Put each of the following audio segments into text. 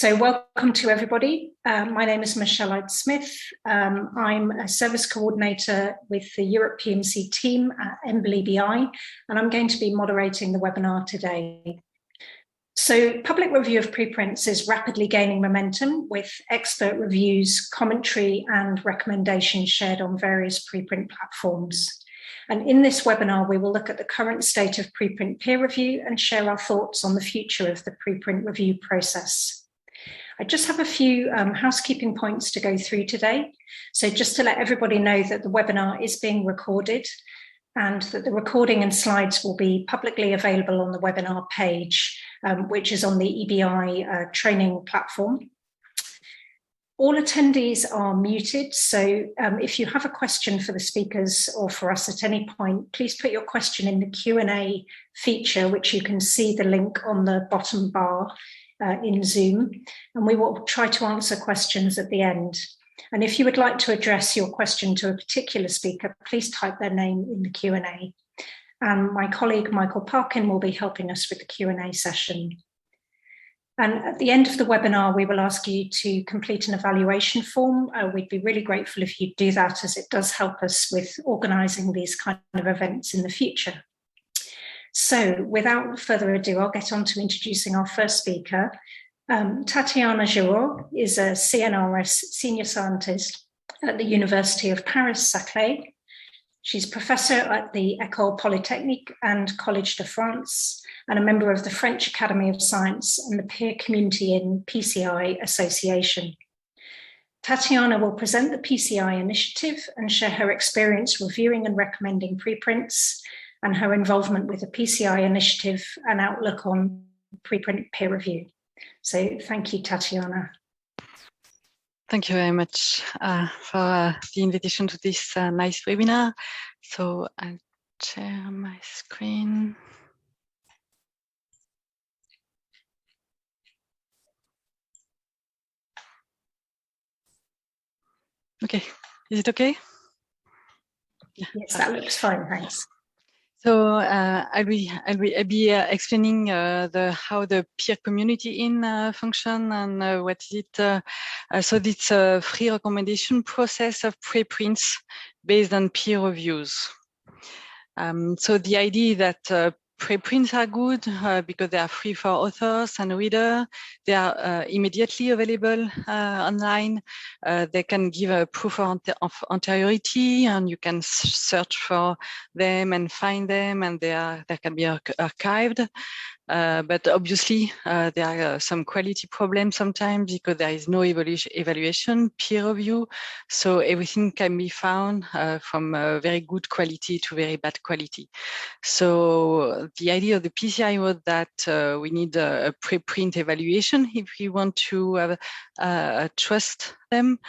So welcome to everybody. My name is Michelle Ide-Smith. I'm a service coordinator with the Europe PMC team at EMBL-EBI, and I'm going to be moderating the webinar today. So public review of preprints is rapidly gaining momentum with expert reviews, commentary, and recommendations shared on various preprint platforms. And in this webinar, we will look at the current state of preprint peer review and share our thoughts on the future of the preprint review process. I just have a few housekeeping points to go through today. So just to let everybody know that the webinar is being recorded and that the recording and slides will be publicly available on the webinar page, which is on the EBI training platform. All attendees are muted, so if you have a question for the speakers or for us at any point, please put your question in the Q&A feature, which you can see the link on the bottom bar in Zoom, and we will try to answer questions at the end. And if you would like to address your question to a particular speaker, please type their name in the Q&A. And my colleague Michael Parkin will be helping us with the Q&A session. And at the end of the webinar, we will ask you to complete an evaluation form. We'd be really grateful if you do that, as it does help us with organising these kind of events in the future. So without further ado, I'll get on to introducing our first speaker. Tatiana Giraud is a CNRS senior scientist at the University of Paris-Saclay. She's professor at the École Polytechnique and Collège de France and a member of the French Academy of Science and the Peer Community in PCI Association. Tatiana will present the PCI initiative and share her experience reviewing and recommending preprints and her involvement with the PCI initiative and outlook on preprint peer review. So thank you, Tatiana. Thank you very much for the invitation to this nice webinar. So I'll share my screen. Okay, is it okay? Yeah. Yes, that looks fine, thanks. So I'll be explaining how the peer community in function and what is it. So it's a free recommendation process of preprints based on peer reviews. So the idea that preprints are good because they are free for authors and readers. They are immediately available online. They can give a proof of anteriority, and you can search for them and find them, and they can be archived. But obviously, there are some quality problems sometimes because there is no evaluation, peer review. So everything can be found from very good quality to very bad quality. So the idea of the PCI was that we need a preprint evaluation if we want to trust them.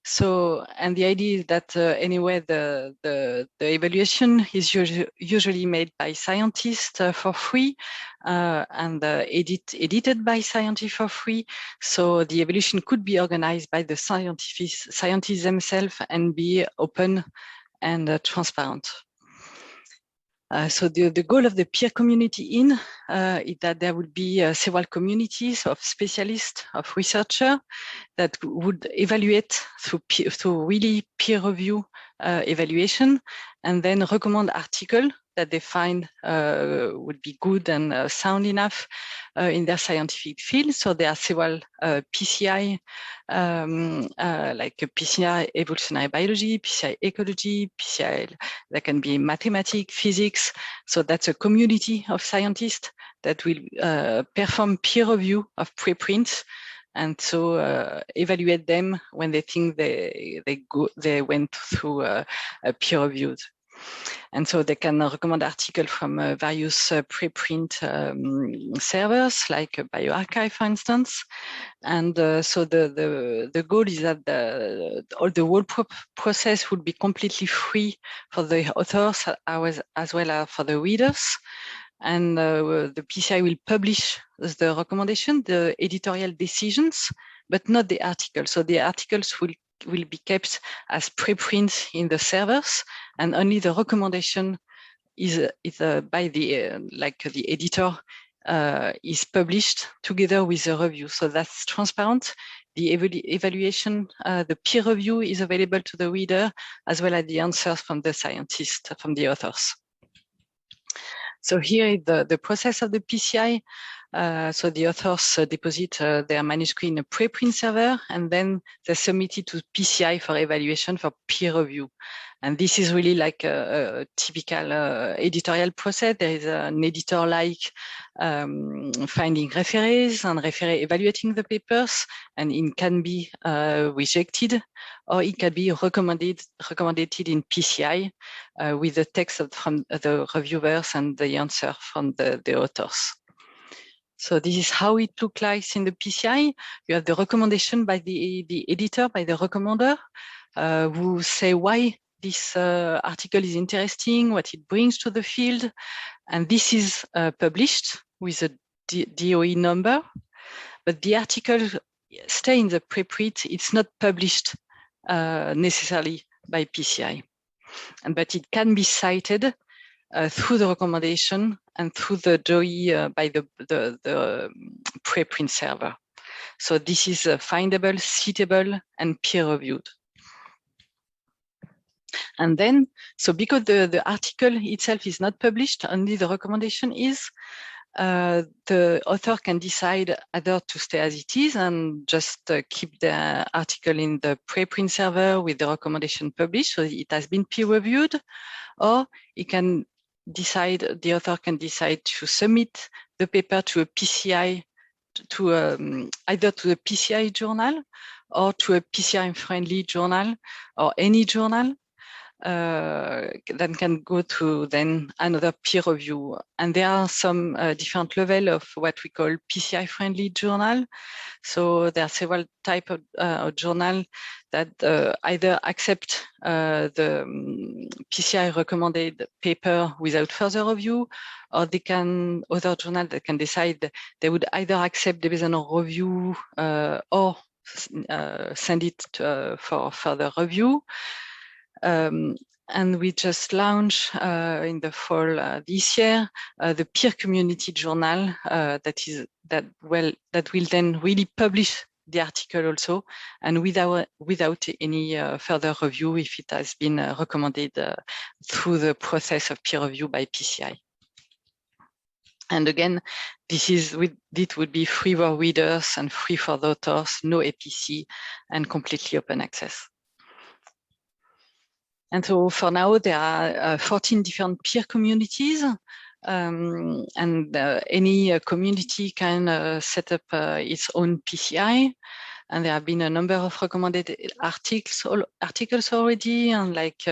So, and the idea is that anyway, the evaluation is usually made by scientists for free and edited by scientists for free. So the evaluation could be organized by the scientists themselves and be open and transparent. So the goal of the peer community is that there will be several communities of specialists, of researchers that would evaluate through really peer review evaluation and then recommend articles that they find would be good and sound enough in their scientific field. So there are several PCI, like PCI evolutionary biology, PCI ecology, PCI that can be mathematics, physics. So that's a community of scientists that will perform peer review of preprints and so evaluate them when they think they went through a peer review. And so they can recommend articles from various preprint servers, like bioRxiv, for instance. And so the goal is that the whole process would be completely free for the authors as well as for the readers. And the PCI will publish the recommendation, the editorial decisions, but not the articles. So the articles will be kept as preprints in the servers, and only the recommendation is by the the editor is published together with the review. So that's transparent. The evaluation, the peer review is available to the reader, as well as the answers from the scientists, from the authors. So here is the process of the PCI. So the authors deposit their manuscript in a preprint server, and then they submit it to PCI for evaluation for peer review. And this is really like a typical editorial process. There is an editor-like finding referees and referee evaluating the papers, and it can be rejected, or it can be recommended in PCI with the text from the reviewers and the answer from the authors. So this is how it looks like in the PCI. You have the recommendation by the editor, by the recommender, who say why this article is interesting, what it brings to the field. And this is published with a DOE number, but the article stays in the preprint. It's not published necessarily by PCI, but it can be cited through the recommendation and through the DOE by the preprint server. So this is findable, citable, and peer-reviewed. And then, so because the article itself is not published, only the recommendation is, the author can decide either to stay as it is and just keep the article in the preprint server with the recommendation published, so it has been peer-reviewed, or it can decide, the author can decide to submit the paper to a PCI, to either to the PCI journal or to a PCI-friendly journal or any journal. Then can go to then another peer review. And there are some different level of what we call PCI-friendly journal. So there are several types of journal that either accept the PCI recommended paper without further review, or they can, other journal that can decide they would either accept the based on review or send it for further review. And we just launched in the fall this year the peer community journal that will then really publish the article also, and without any further review if it has been recommended through the process of peer review by PCI. And again, it would be free for readers and free for the authors, no APC, and completely open access. And so for now, there are 14 different peer communities, and any community can set up its own PCI. And there have been a number of recommended articles already, and like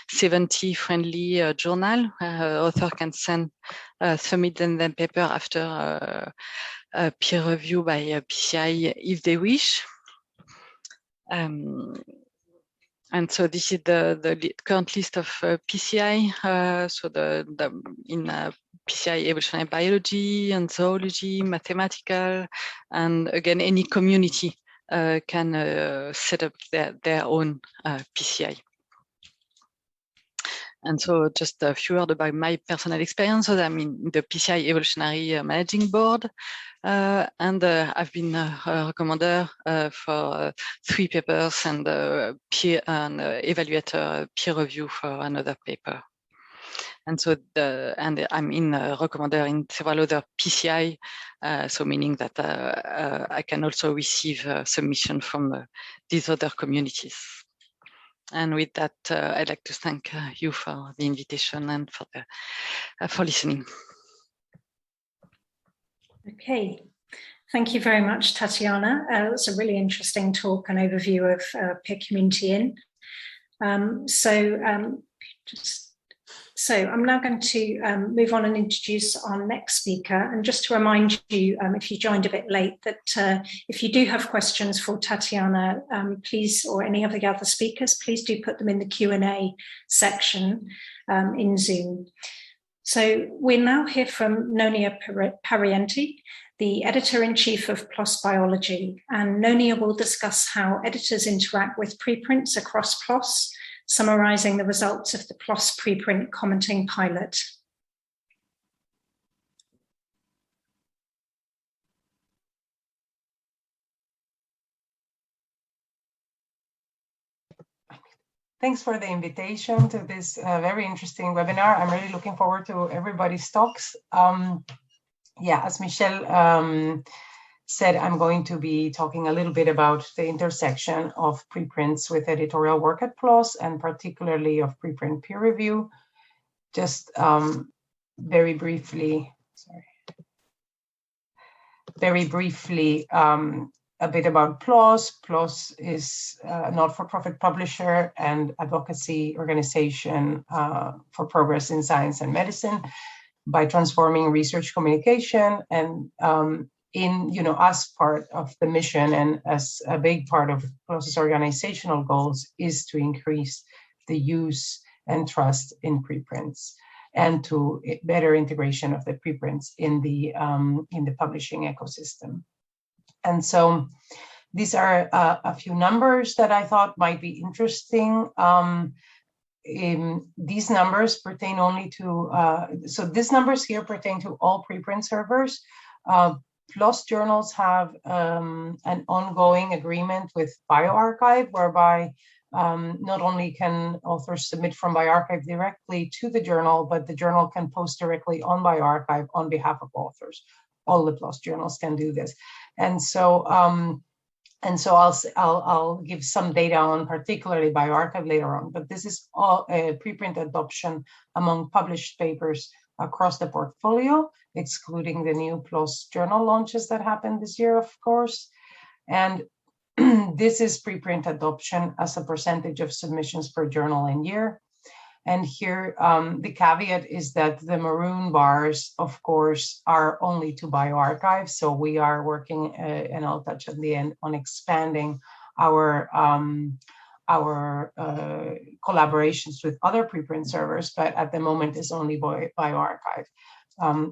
70 friendly journal. Author can submit them paper after peer review by PCI if they wish. And so this is the current list of PCI. So in PCI evolutionary biology and zoology, mathematical, and again any community can set up their own PCI. And so just a few words about my personal experience. So I'm in the PCI Evolutionary Managing Board, and I've been a recommender for 3 papers and evaluator peer review for another paper. And so I'm in a recommender in several other PCI, so meaning that I can also receive submission from these other communities. And with that, I'd like to thank you for the invitation and for listening. Okay, thank you very much, Tatiana. That's a really interesting talk and overview of peer community in. So I'm now going to move on and introduce our next speaker. And just to remind you, if you joined a bit late, that if you do have questions for Tatiana, please, or any of the other speakers, please do put them in the Q&A section in Zoom. So we'll now hear from Nonia Parienti, the Editor-in-Chief of PLOS Biology. And Nonia will discuss how editors interact with preprints across PLOS, summarizing the results of the PLOS preprint commenting pilot. Thanks for the invitation to this very interesting webinar. I'm really looking forward to everybody's talks. Yeah, as Michelle said, I'm going to be talking a little bit about the intersection of preprints with editorial work at PLOS, and particularly of preprint peer review. Just very briefly, a bit about PLOS. PLOS is a not-for-profit publisher and advocacy organization for progress in science and medicine by transforming research communication. And as part of the mission and as a big part of PLOS's organizational goals is to increase the use and trust in preprints and to better integration of the preprints in the publishing ecosystem. And so these are a few numbers that I thought might be interesting. These numbers pertain only to, so these numbers here pertain to all preprint servers. PLOS journals have an ongoing agreement with bioRxiv, whereby not only can authors submit from bioRxiv directly to the journal, but the journal can post directly on bioRxiv on behalf of authors. All the PLOS journals can do this. And so I'll give some data on particularly bioRxiv later on, but this is all preprint adoption among published papers across the portfolio, excluding the new PLOS journal launches that happened this year, of course. And this is preprint adoption as a percentage of submissions per journal and year. And here, the caveat is that the maroon bars, of course, are only to bioRxiv. So we are working, and I'll touch at the end, on expanding our collaborations with other preprint servers, but at the moment is only bioRxiv,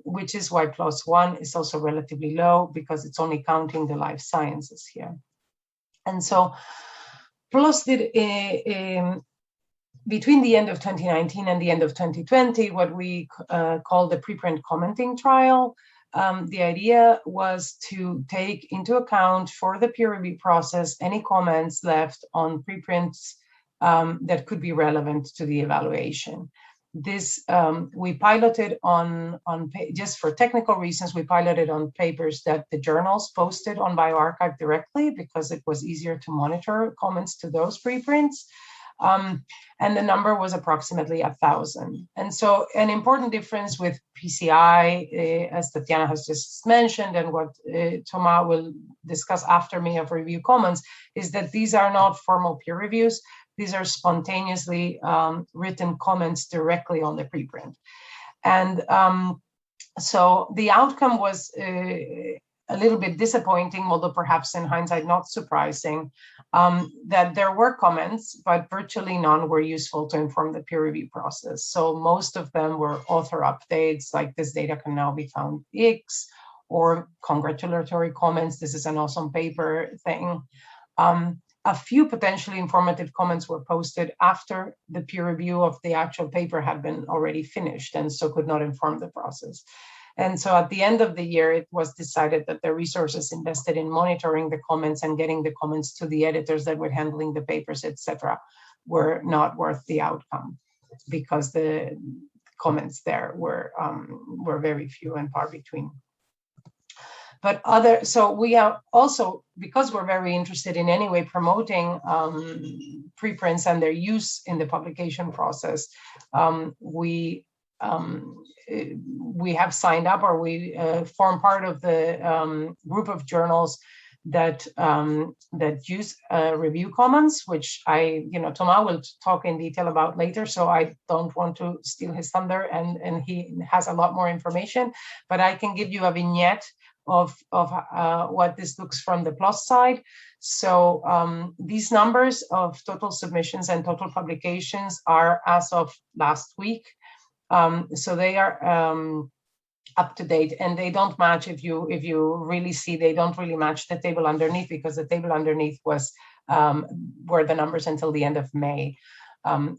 which is why PLOS 1 is also relatively low, because it's only counting the life sciences here. And so PLOS did between the end of 2019 and the end of 2020, what we call the preprint commenting trial. The idea was to take into account for the peer review process any comments left on preprints that could be relevant to the evaluation. This we piloted on just for technical reasons, we piloted on papers that the journals posted on bioRxiv directly, because it was easier to monitor comments to those preprints. And the number was approximately 1,000. And so an important difference with PCI, as Tatiana has just mentioned, and what Thomas will discuss after me of review comments, is that these are not formal peer reviews. These are spontaneously written comments directly on the preprint. And so the outcome was a little bit disappointing, although perhaps in hindsight not surprising, that there were comments, but virtually none were useful to inform the peer review process. So most of them were author updates, like this data can now be found X, or congratulatory comments, this is an awesome paper thing. A few potentially informative comments were posted after the peer review of the actual paper had been already finished, and so could not inform the process. And so at the end of the year, it was decided that the resources invested in monitoring the comments and getting the comments to the editors that were handling the papers, etc., were not worth the outcome, because the comments there were very few and far between. But so we are also, because we're very interested in any way promoting preprints and their use in the publication process, we have signed up, or we form part of the group of journals that use review comments, which Thomas will talk in detail about later, so I don't want to steal his thunder, and he has a lot more information, but I can give you a vignette of what this looks from the PLOS side. So these numbers of total submissions and total publications are as of last week. So they are up to date, and they don't match, if you really see, they don't really match the table underneath, because the table underneath was were the numbers until the end of May.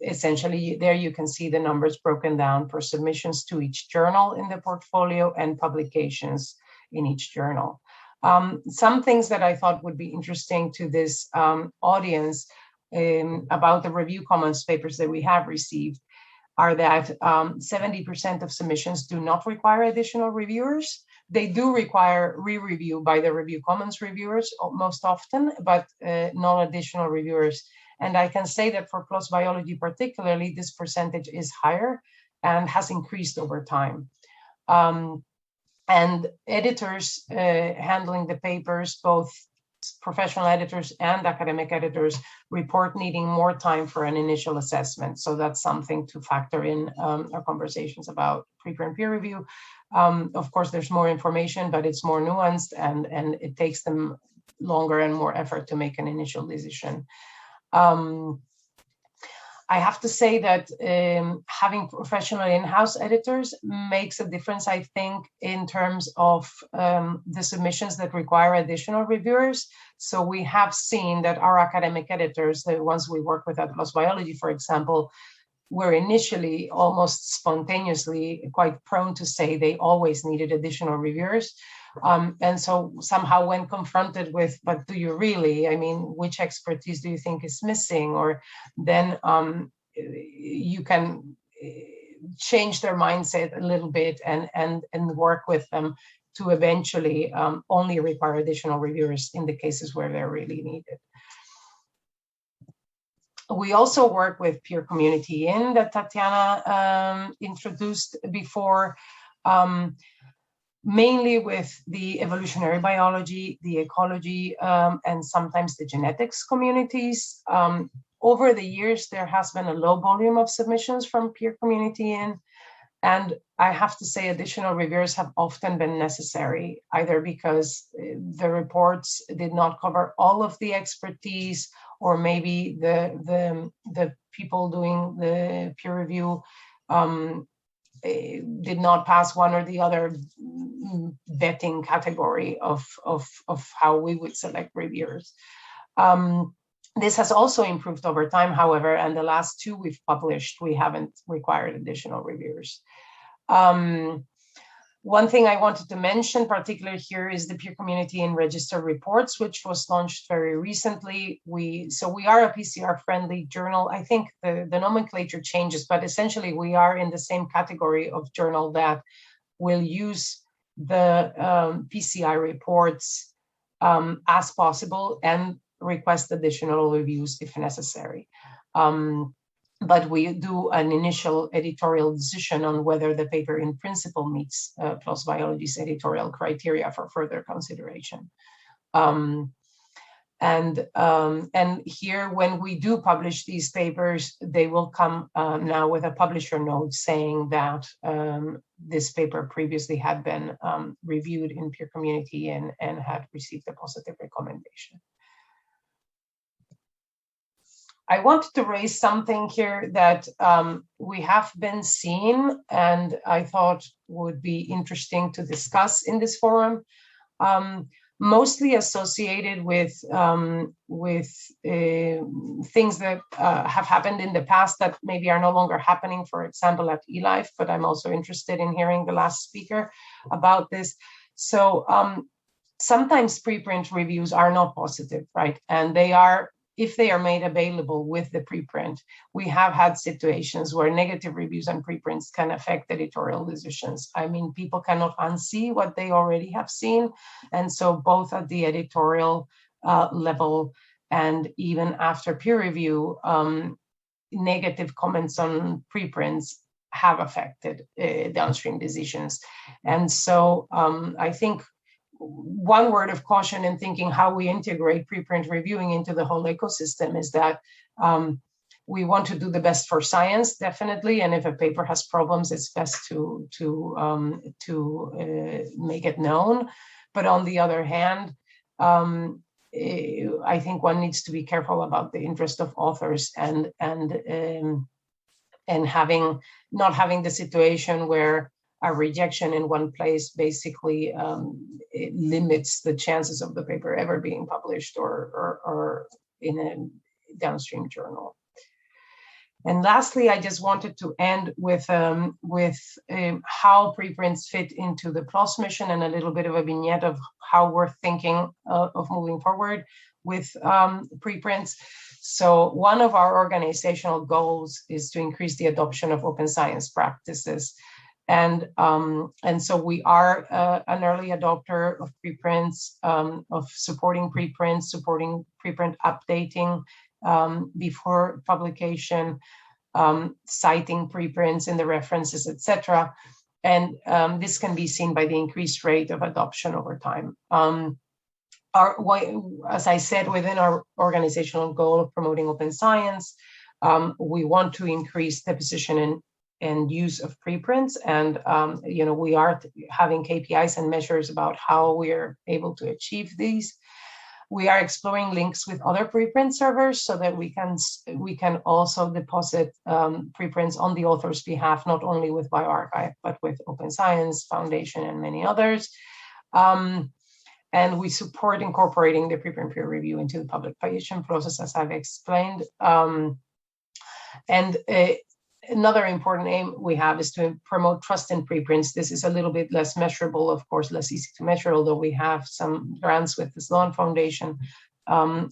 Essentially, there you can see the numbers broken down for submissions to each journal in the portfolio and publications in each journal. Some things that I thought would be interesting to this audience about the review commons papers that we have received are that 70% of submissions do not require additional reviewers. They do require re-review by the review commons reviewers most often, but not additional reviewers. And I can say that for PLOS biology particularly, this percentage is higher and has increased over time. And editors handling the papers, both professional editors and academic editors, report needing more time for an initial assessment. So that's something to factor in our conversations about preprint peer review. Of course, there's more information, but it's more nuanced, and it takes them longer and more effort to make an initial decision. I have to say that having professional in-house editors makes a difference, I think, in terms of the submissions that require additional reviewers. So we have seen that our academic editors, the ones we work with at PLOS Biology, for example, were initially almost spontaneously quite prone to say they always needed additional reviewers. And so somehow when confronted with, but do you really, I mean, which expertise do you think is missing? Or then you can change their mindset a little bit and work with them to eventually only require additional reviewers in the cases where they're really needed. We also work with peer community in that Tatiana introduced before, mainly with the evolutionary biology, the ecology, and sometimes the genetics communities. Over the years, there has been a low volume of submissions from peer community in, and I have to say additional reviewers have often been necessary, either because the reports did not cover all of the expertise, or maybe the people doing the peer review did not pass one or the other vetting category of how we would select reviewers. This has also improved over time, however, and the last two we've published, we haven't required additional reviewers. One thing I wanted to mention particularly here is the peer community in register reports, which was launched very recently. So we are a PCR-friendly journal. I think the nomenclature changes, but essentially we are in the same category of journal that will use the PCI reports as possible and request additional reviews if necessary. But we do an initial editorial decision on whether the paper in principle meets PLOS Biology's editorial criteria for further consideration. And here, when we do publish these papers, they will come now with a publisher note saying that this paper previously had been reviewed in peer community and had received a positive recommendation. I wanted to raise something here that we have been seeing and I thought would be interesting to discuss in this forum, mostly associated with things that have happened in the past that maybe are no longer happening, for example, at eLife, but I'm also interested in hearing the last speaker about this. So sometimes preprint reviews are not positive, right? And they are, if they are made available with the preprint, we have had situations where negative reviews and preprints can affect editorial decisions. I mean, people cannot unsee what they already have seen. And so both at the editorial level and even after peer review, negative comments on preprints have affected downstream decisions. And so I think one word of caution in thinking how we integrate preprint reviewing into the whole ecosystem is that we want to do the best for science, definitely. And if a paper has problems, it's best to make it known. But on the other hand, I think one needs to be careful about the interest of authors and not having the situation where a rejection in one place basically it limits the chances of the paper ever being published or in a downstream journal. And lastly, I just wanted to end with how preprints fit into the PLOS mission and a little bit of a vignette of how we're thinking of moving forward with preprints. So one of our organizational goals is to increase the adoption of open science practices. And so we are an early adopter of preprints, of supporting preprints, supporting preprint updating before publication, citing preprints in the references, etc. And this can be seen by the increased rate of adoption over time. As I said, within our organizational goal of promoting open science, we want to increase the position and use of preprints, and we are having KPIs and measures about how we are able to achieve these. We are exploring links with other preprint servers so that we can also deposit preprints on the author's behalf, not only with bioRxiv, but with Open Science Foundation and many others. And we support incorporating the preprint peer review into the publication process, as I've explained. Another important aim we have is to promote trust in preprints. This is a little bit less measurable, of course, less easy to measure, although we have some grants with the Sloan Foundation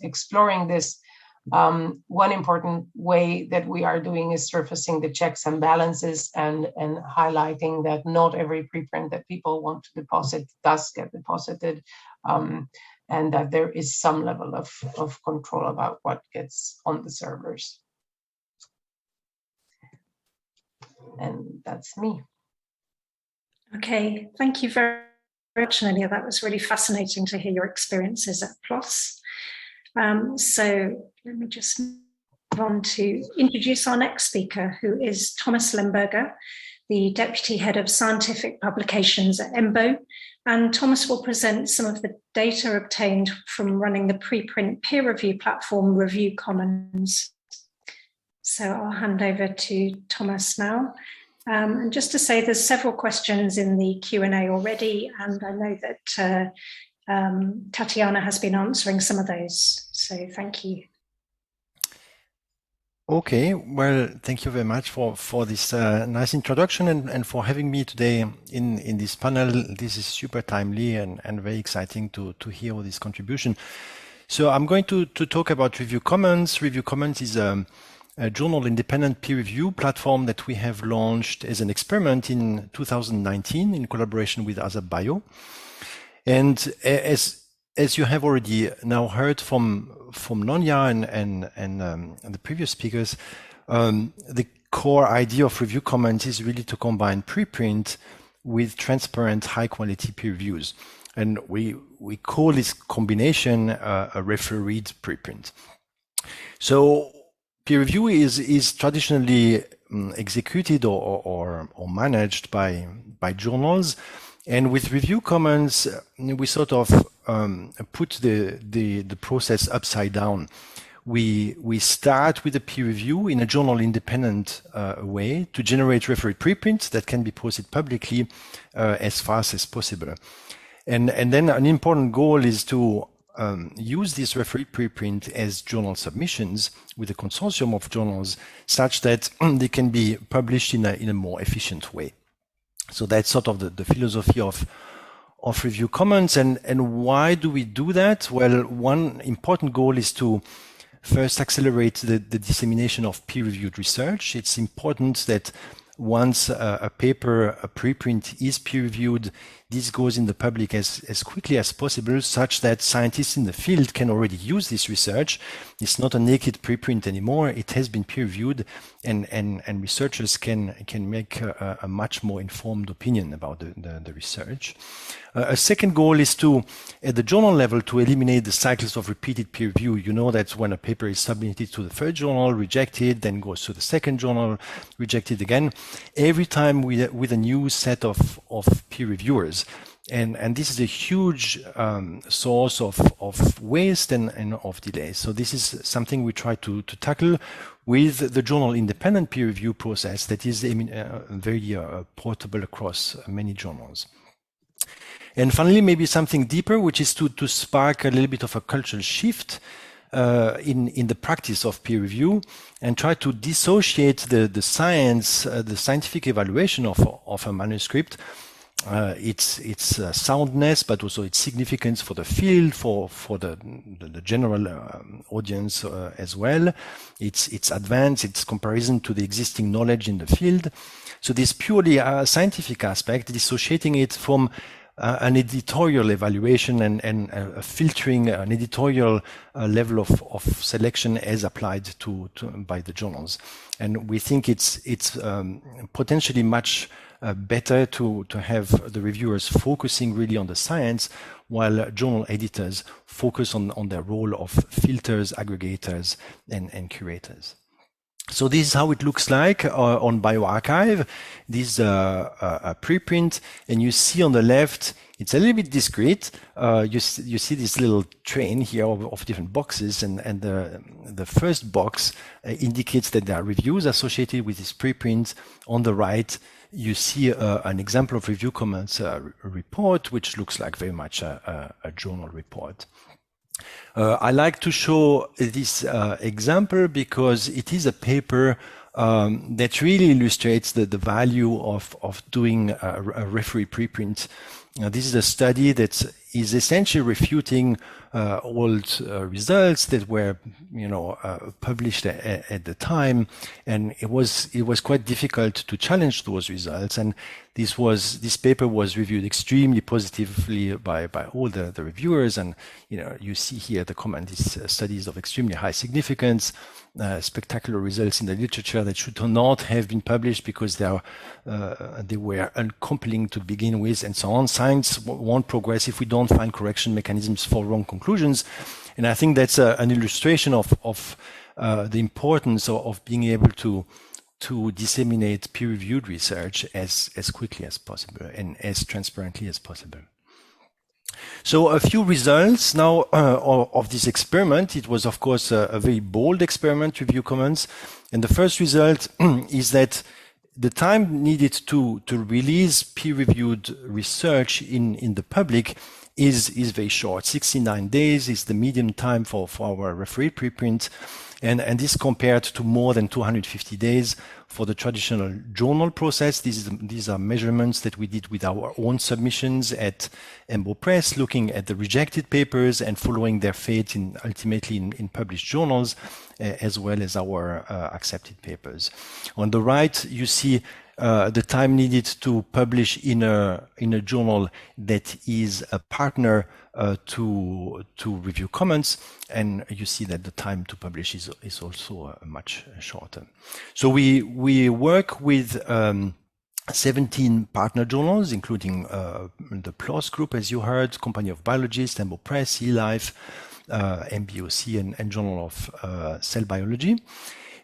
exploring this. One important way that we are doing is surfacing the checks and balances and highlighting that not every preprint that people want to deposit does get deposited, and that there is some level of control about what gets on the servers. And that's me. Okay, thank you very much, Nelia. That was really fascinating to hear your experiences at PLOS. So let me just move on to introduce our next speaker, who is Thomas Lemberger, the Deputy Head of Scientific Publications at EMBO. And Thomas will present some of the data obtained from running the preprint peer review platform Review Commons. So I'll hand over to Thomas now. And just to say, there's several questions in the Q&A already, and I know that Tatiana has been answering some of those. So thank you. Okay, well, thank you very much for this nice introduction and for having me today in this panel. This is super timely and very exciting to hear all this contribution. So I'm going to talk about Review Commons. Review Commons is a journal independent peer review platform that we have launched as an experiment in 2019 in collaboration with Azab Bio. And as you have already now heard from Nonya and the previous speakers, the core idea of Review Commons is really to combine preprint with transparent, high-quality peer reviews. And we call this combination a refereed preprint. So peer review is traditionally executed or managed by journals. And with Review Commons, we sort of put the process upside down. We start with a peer review in a journal independent way to generate refereed preprints that can be posted publicly as fast as possible. And then an important goal is to use this refereed preprint as journal submissions with a consortium of journals such that they can be published in a more efficient way. So that's sort of the philosophy of Review Commons. And why do we do that? Well, one important goal is to first accelerate the dissemination of peer-reviewed research. It's important that once a paper, a preprint is peer-reviewed, this goes in the public as quickly as possible, such that scientists in the field can already use this research. It's not a naked preprint anymore. It has been peer-reviewed, and researchers can make a much more informed opinion about the research. A second goal is to, at the journal level, to eliminate the cycles of repeated peer review. You know that when a paper is submitted to the first journal, rejected, then goes to the second journal, rejected again, every time with a new set of peer reviewers. And this is a huge source of waste and of delay. So this is something we try to tackle with the journal independent peer review process that is very portable across many journals. And finally, maybe something deeper, which is to spark a little bit of a cultural shift in the practice of peer review and try to dissociate the science, the scientific evaluation of a manuscript its soundness, but also its significance for the field, for the general audience as well. Its advance, its comparison to the existing knowledge in the field. So this purely scientific aspect, dissociating it from an editorial evaluation and filtering an editorial level of selection as applied by the journals. And we think it's potentially much better to have the reviewers focusing really on the science, while journal editors focus on their role of filters, aggregators, and curators. So this is how it looks like on bioRxiv. This is a preprint, and you see on the left, it's a little bit discrete. You see this little train here of different boxes, and the first box indicates that there are reviews associated with this preprint. On the right, you see an example of review comments report, which looks like very much a journal report. I like to show this example because it is a paper that really illustrates the value of doing a referee preprint. This is a study that is essentially refuting old results that were, published at the time, and it was quite difficult to challenge those results. And this paper was reviewed extremely positively by all the reviewers. And you see here the comment: this study is of extremely high significance, spectacular results in the literature that should not have been published because they were uncompelling to begin with, and so on. Science won't progress if we don't find correction mechanisms for wrong conclusions. And I think that's an illustration of the importance of being able to disseminate peer-reviewed research as quickly as possible and as transparently as possible. So a few results now of this experiment. It was, of course, a very bold experiment, review comments. And the first result is that the time needed to release peer-reviewed research in the public is very short. 69 days is the median time for our referee preprint. And this compared to more than 250 days for the traditional journal process. These are measurements that we did with our own submissions at EMBL Press, looking at the rejected papers and following their fate ultimately in published journals, as well as our accepted papers. On the right, you see the time needed to publish in a journal that is a partner to review comments, and you see that the time to publish is also much shorter. So we work with 17 partner journals, including the PLOS group, as you heard, Company of Biologists, EMBL Press, eLife, MBOC, and Journal of Cell Biology.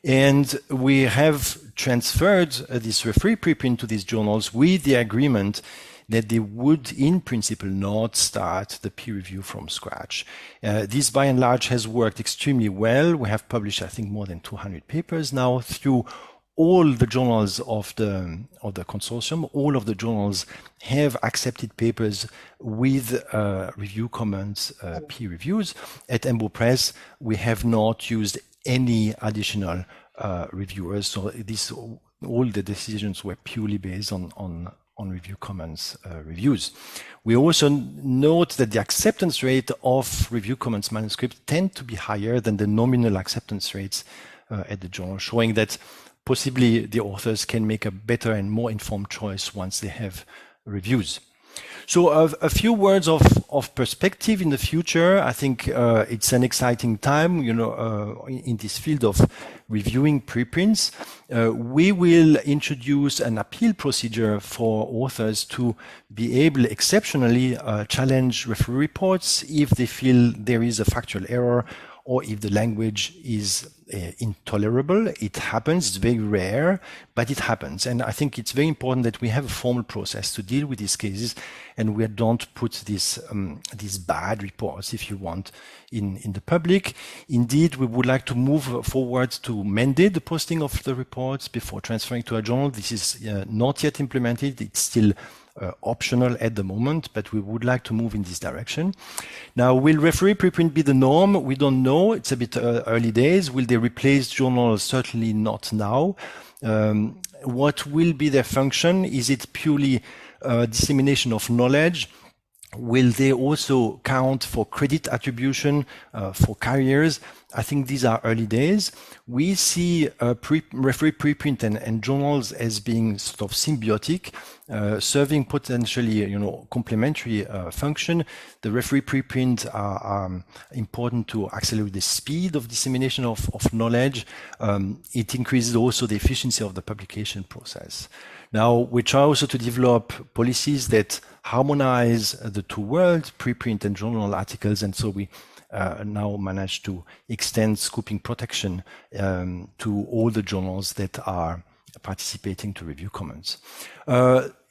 And we have transferred this referee preprint to these journals with the agreement that they would, in principle, not start the peer review from scratch. This, by and large, has worked extremely well. We have published, I think, more than 200 papers now through all the journals of the consortium. All of the journals have accepted papers with review comments, peer reviews. At EMBL Press, we have not used any additional reviewers, so all the decisions were purely based on review comments reviews. We also note that the acceptance rate of review comments manuscripts tend to be higher than the nominal acceptance rates at the journal, showing that possibly the authors can make a better and more informed choice once they have reviews. So a few words of perspective in the future. I think it's an exciting time, in this field of reviewing preprints. We will introduce an appeal procedure for authors to be able exceptionally challenge referee reports if they feel there is a factual error or if the language is intolerable. It happens, it's very rare, but it happens. And I think it's very important that we have a formal process to deal with these cases, and we don't put these bad reports, if you want, in the public. Indeed, we would like to move forward to mandate the posting of the reports before transferring to a journal. This is not yet implemented. It's still optional at the moment, but we would like to move in this direction. Now, will referee preprint be the norm? We don't know. It's a bit early days. Will they replace journals? Certainly not now. what will be their function? Is it purely dissemination of knowledge? Will they also count for credit attribution for carriers? I think these are early days. We see referee preprint and journals as being sort of symbiotic, serving potentially, complementary function. The referee preprint are important to accelerate the speed of dissemination of knowledge. It increases also the efficiency of the publication process. Now, we try also to develop policies that harmonize the two worlds, preprint and journal articles, and so we now manage to extend scooping protection to all the journals that are participating to review comments.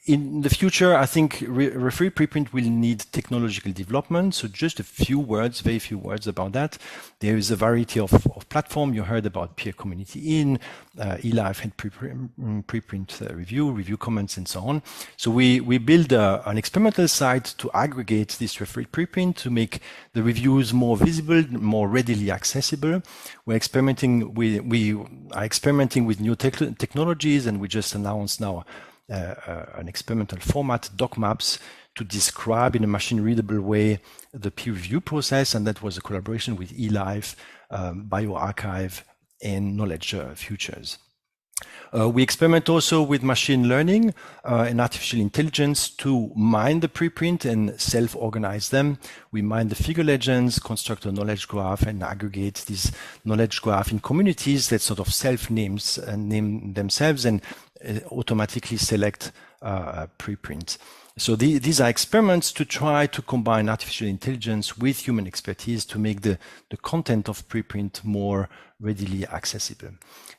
In the future, I think referee preprint will need technological development. So just a few words, very few words about that. There is a variety of platform. You heard about peer community in, eLife had preprint review comments, and so on. So we build an experimental site to aggregate this referee preprint to make the reviews more visible, more readily accessible. We are experimenting with new technologies, and we just announced now an experimental format, doc maps, to describe in a machine-readable way the peer review process, and that was a collaboration with eLife, bioRxiv, and Knowledge Futures. We experiment also with machine learning and artificial intelligence to mine the preprint and self-organize them. We mine the figure legends, construct a knowledge graph, and aggregate this knowledge graph in communities that sort of self-name themselves and automatically select preprint. So these are experiments to try to combine artificial intelligence with human expertise to make the content of preprint more readily accessible.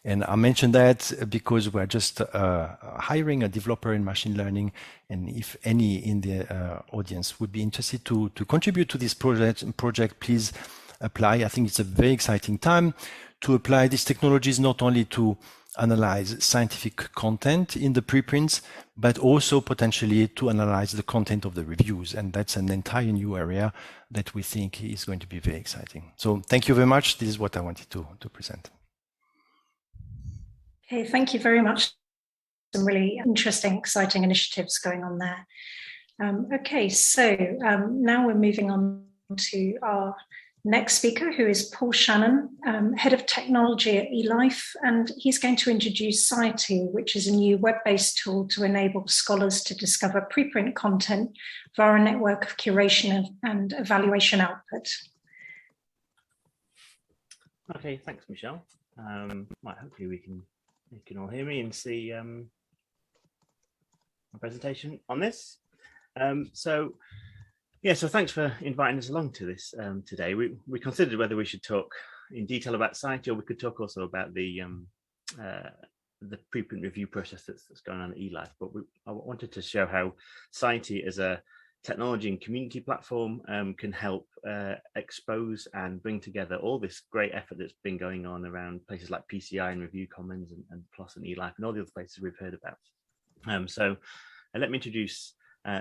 And I mentioned that because we're just hiring a developer in machine learning, and if any in the audience would be interested to contribute to this project, please apply. I think it's a very exciting time to apply these technologies, not only to analyze scientific content in the preprints, but also potentially to analyze the content of the reviews. And that's an entire new area that we think is going to be very exciting. So thank you very much. This is what I wanted to present. Okay, thank you very much. Some really interesting, exciting initiatives going on there. Okay, so now we're moving on to our next speaker, who is Paul Shannon, Head of Technology at eLife, and he's going to introduce Society, which is a new web-based tool to enable scholars to discover preprint content via a network of curation and evaluation output. Okay, thanks, Michelle. Right, hopefully you can all hear me and see my presentation on this. So thanks for inviting us along to this today. We considered whether we should talk in detail about Society, or we could talk also about the preprint review process that's going on at eLife. But I wanted to show how Society as a technology and community platform can help expose and bring together all this great effort that's been going on around places like PCI and Review Commons and PLOS and eLife and all the other places we've heard about. Let me introduce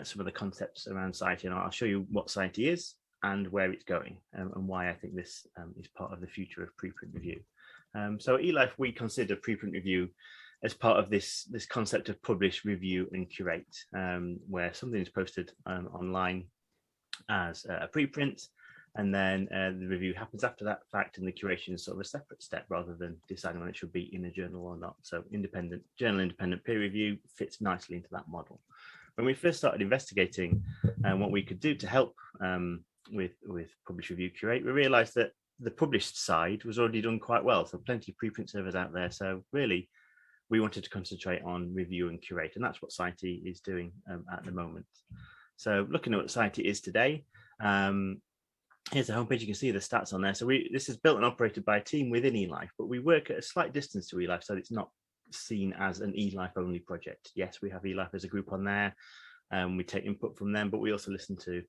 some of the concepts around Society, and I'll show you what Society is and where it's going, and why I think this is part of the future of preprint review. So at eLife, we consider preprint review as part of this concept of publish, review, and curate, where something is posted online as a preprint, and then the review happens after that fact, and the curation is sort of a separate step rather than deciding whether it should be in a journal or not. So journal-independent peer review fits nicely into that model. When we first started investigating what we could do to help with publish, review, curate, we realized that the published side was already done quite well. So plenty of preprint servers out there. So really, we wanted to concentrate on review and curate, and that's what Society is doing at the moment. So looking at what Society is today, here's the homepage. You can see the stats on there. So this is built and operated by a team within eLife, but we work at a slight distance to eLife, so it's not seen as an eLife only project. Yes, we have eLife as a group on there. We take input from them, but we also listen to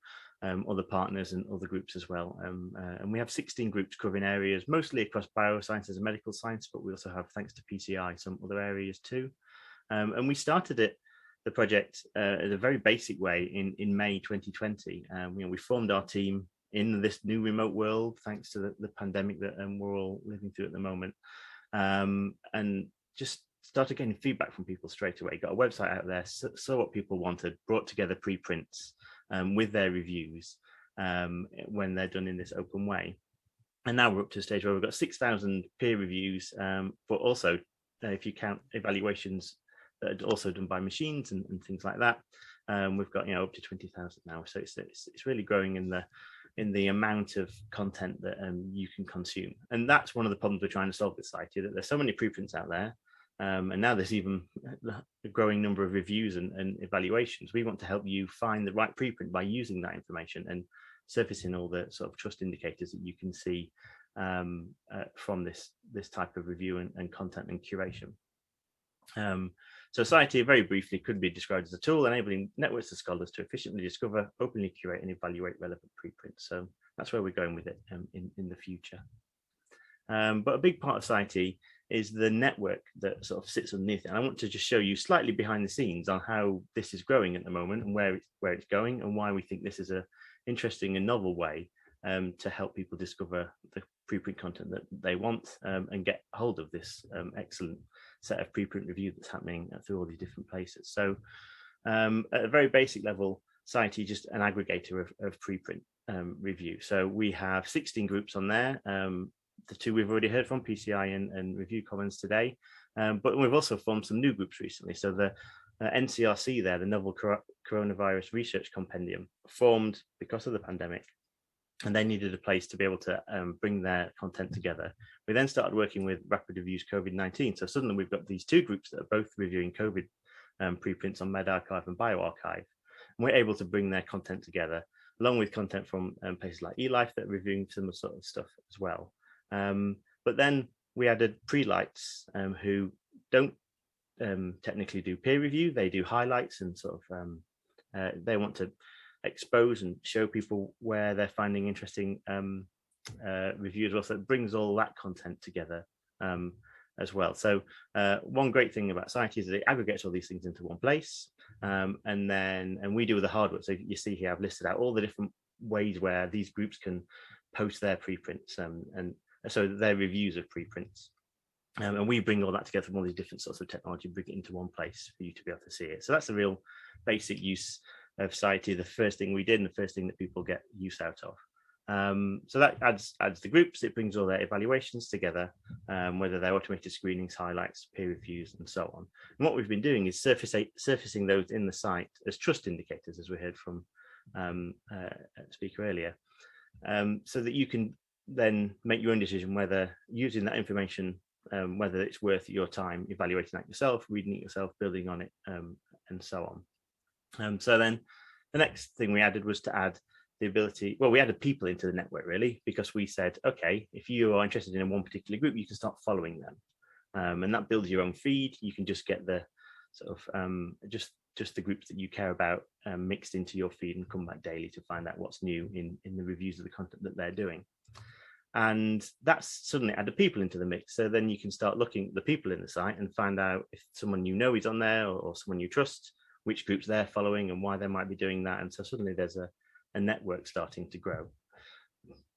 other partners and other groups as well. And we have 16 groups covering areas, mostly across biosciences and medical science, but we also have, thanks to PCI, some other areas too. And we started the project in a very basic way in May 2020. We formed our team in this new remote world, thanks to the pandemic that we're all living through at the moment. And just started getting feedback from people straight away. Got a website out there, saw what people wanted, brought together preprints with their reviews when they're done in this open way. And now we're up to a stage where we've got 6,000 peer reviews, but also if you count evaluations that are also done by machines and things like that, we've got up to 20,000 now. So it's really growing in the amount of content that you can consume. And that's one of the problems we're trying to solve with Society, that there's so many preprints out there. And now there's even a growing number of reviews and evaluations. We want to help you find the right preprint by using that information and surfacing all the sort of trust indicators that you can see from this type of review and content and curation. Society, very briefly, could be described as a tool enabling networks of scholars to efficiently discover, openly curate and evaluate relevant preprints. So that's where we're going with it in the future. But a big part of Society is the network that sort of sits underneath it. And I want to just show you slightly behind the scenes on how this is growing at the moment and where it's going and why we think this is a interesting and novel way to help people discover the preprint content that they want and get hold of this excellent set of preprint review that's happening through all these different places. So at a very basic level, Society is just an aggregator of preprint review. So we have 16 groups on there. The two we've already heard from, PCI and Review Commons today, but we've also formed some new groups recently. So the NCRC there, the Novel Coronavirus Research Compendium, formed because of the pandemic, and they needed a place to be able to bring their content together. We then started working with Rapid Reviews COVID-19. So suddenly we've got these two groups that are both reviewing COVID preprints on medRxiv and bioRxiv. And we're able to bring their content together, along with content from places like eLife that are reviewing similar sort of stuff as well. But then we added Prelights, who don't technically do peer review. They do highlights and sort of they want to expose and show people where they're finding interesting reviews as well. So it brings all that content together as well. So one great thing about Society is that it aggregates all these things into one place, and we do the hard work. So you see here I've listed out all the different ways where these groups can post their preprints and so their reviews of preprints. And we bring all that together from all these different sorts of technology, bring it into one place for you to be able to see it. So that's the real basic use of Society, the first thing we did and the first thing that people get use out of. So that adds the groups, it brings all their evaluations together, whether they're automated screenings, highlights, peer reviews, and so on. And what we've been doing is surfacing those in the site as trust indicators, as we heard from a speaker earlier, so that you can then make your own decision whether using that information, whether it's worth your time evaluating that yourself, reading it yourself, building on it, and so on. So then the next thing we added was to add the ability, well, we added people into the network really, because we said, okay, if you are interested in one particular group, you can start following them. And that builds your own feed. You can just get the sort of just the groups that you care about mixed into your feed and come back daily to find out what's new in the reviews of the content that they're doing. And that's suddenly added people into the mix. So then you can start looking at the people in the site and find out if someone you know is on there or someone you trust, which groups they're following and why they might be doing that. And so suddenly there's a network starting to grow.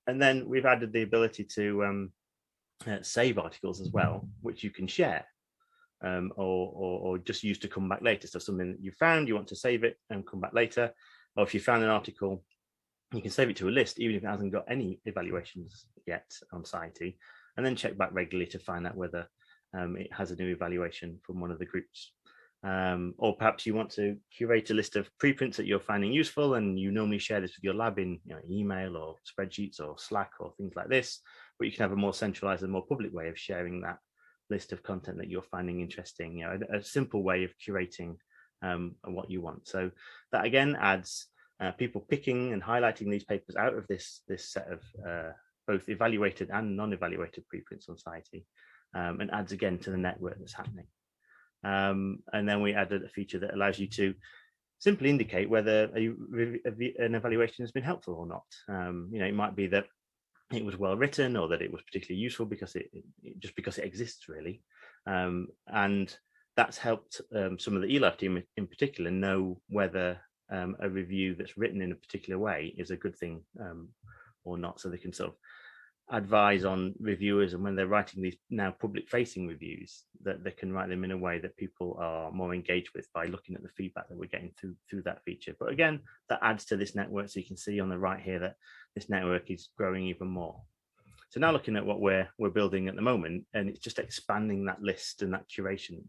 And then we've added the ability to save articles as well, which you can share or just use to come back later. So something that you found, you want to save it and come back later. Or if you found an article, you can save it to a list, even if it hasn't got any evaluations yet on Society, and then check back regularly to find out whether it has a new evaluation from one of the groups. Or perhaps you want to curate a list of preprints that you're finding useful, and you normally share this with your lab in email or spreadsheets or Slack or things like this, but you can have a more centralized and more public way of sharing that list of content that you're finding interesting, a simple way of curating what you want. So that again adds people picking and highlighting these papers out of this set of both evaluated and non-evaluated preprints on Society, and adds again to the network that's happening. And then we added a feature that allows you to simply indicate whether an evaluation has been helpful or not. It might be that it was well written or that it was particularly useful because it exists really, and that's helped some of the eLife team in particular know whether a review that's written in a particular way is a good thing or not, so they can sort of advise on reviewers, and when they're writing these now public facing reviews, that they can write them in a way that people are more engaged with by looking at the feedback that we're getting through that feature. But again, that adds to this network. So you can see on the right here that this network is growing even more. So now looking at what we're building at the moment, and it's just expanding that list and that curation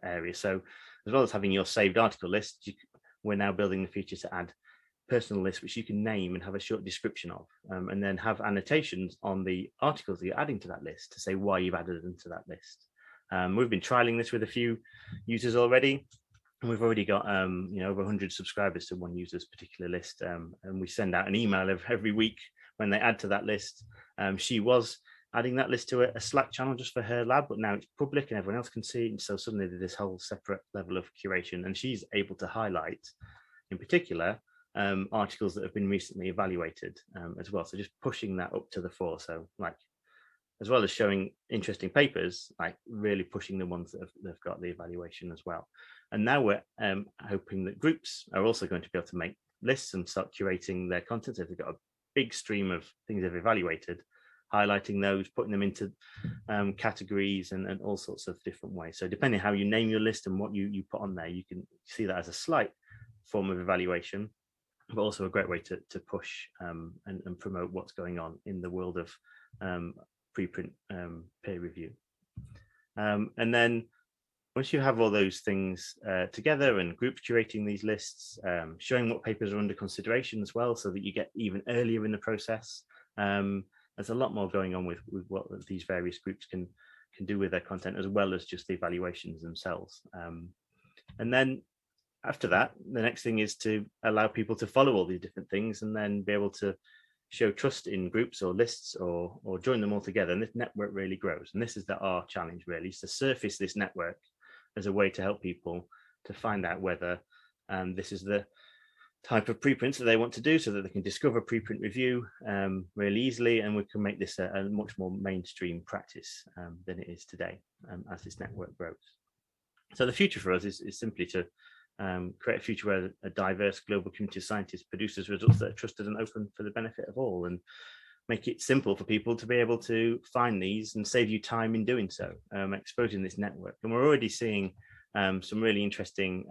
area. So as well as having your saved article list, we're now building the feature to add personal lists which you can name and have a short description of, and then have annotations on the articles that you're adding to that list to say why you've added them to that list. We've been trialing this with a few users already, and we've already got over 100 subscribers to one user's particular list, and we send out an email every week when they add to that list. She was adding that list to a Slack channel just for her lab, but now it's public and everyone else can see it, and so suddenly there's this whole separate level of curation, and she's able to highlight in particular articles that have been recently evaluated as well. So just pushing that up to the fore. So like, as well as showing interesting papers, like really pushing the ones that have got the evaluation as well. And now we're hoping that groups are also going to be able to make lists and start curating their content. So if they've got a big stream of things they've evaluated, highlighting those, putting them into categories and all sorts of different ways. So depending how you name your list and what you put on there, you can see that as a slight form of evaluation, but also a great way to push and promote what's going on in the world of preprint peer review. And then once you have all those things together and groups curating these lists, showing what papers are under consideration as well, so that you get even earlier in the process. There's a lot more going on with what these various groups can do with their content, as well as just the evaluations themselves. And then after that, the next thing is to allow people to follow all these different things and then be able to show trust in groups or lists or join them all together. And this network really grows. And this is our challenge really, is to surface this network as a way to help people to find out whether this is the type of preprints that they want to do, so that they can discover preprint review really easily, and we can make this a much more mainstream practice than it is today as this network grows. So the future for us is simply to create a future where a diverse global community of scientists produces results that are trusted and open for the benefit of all, and make it simple for people to be able to find these and save you time in doing so, exposing this network. And we're already seeing some really interesting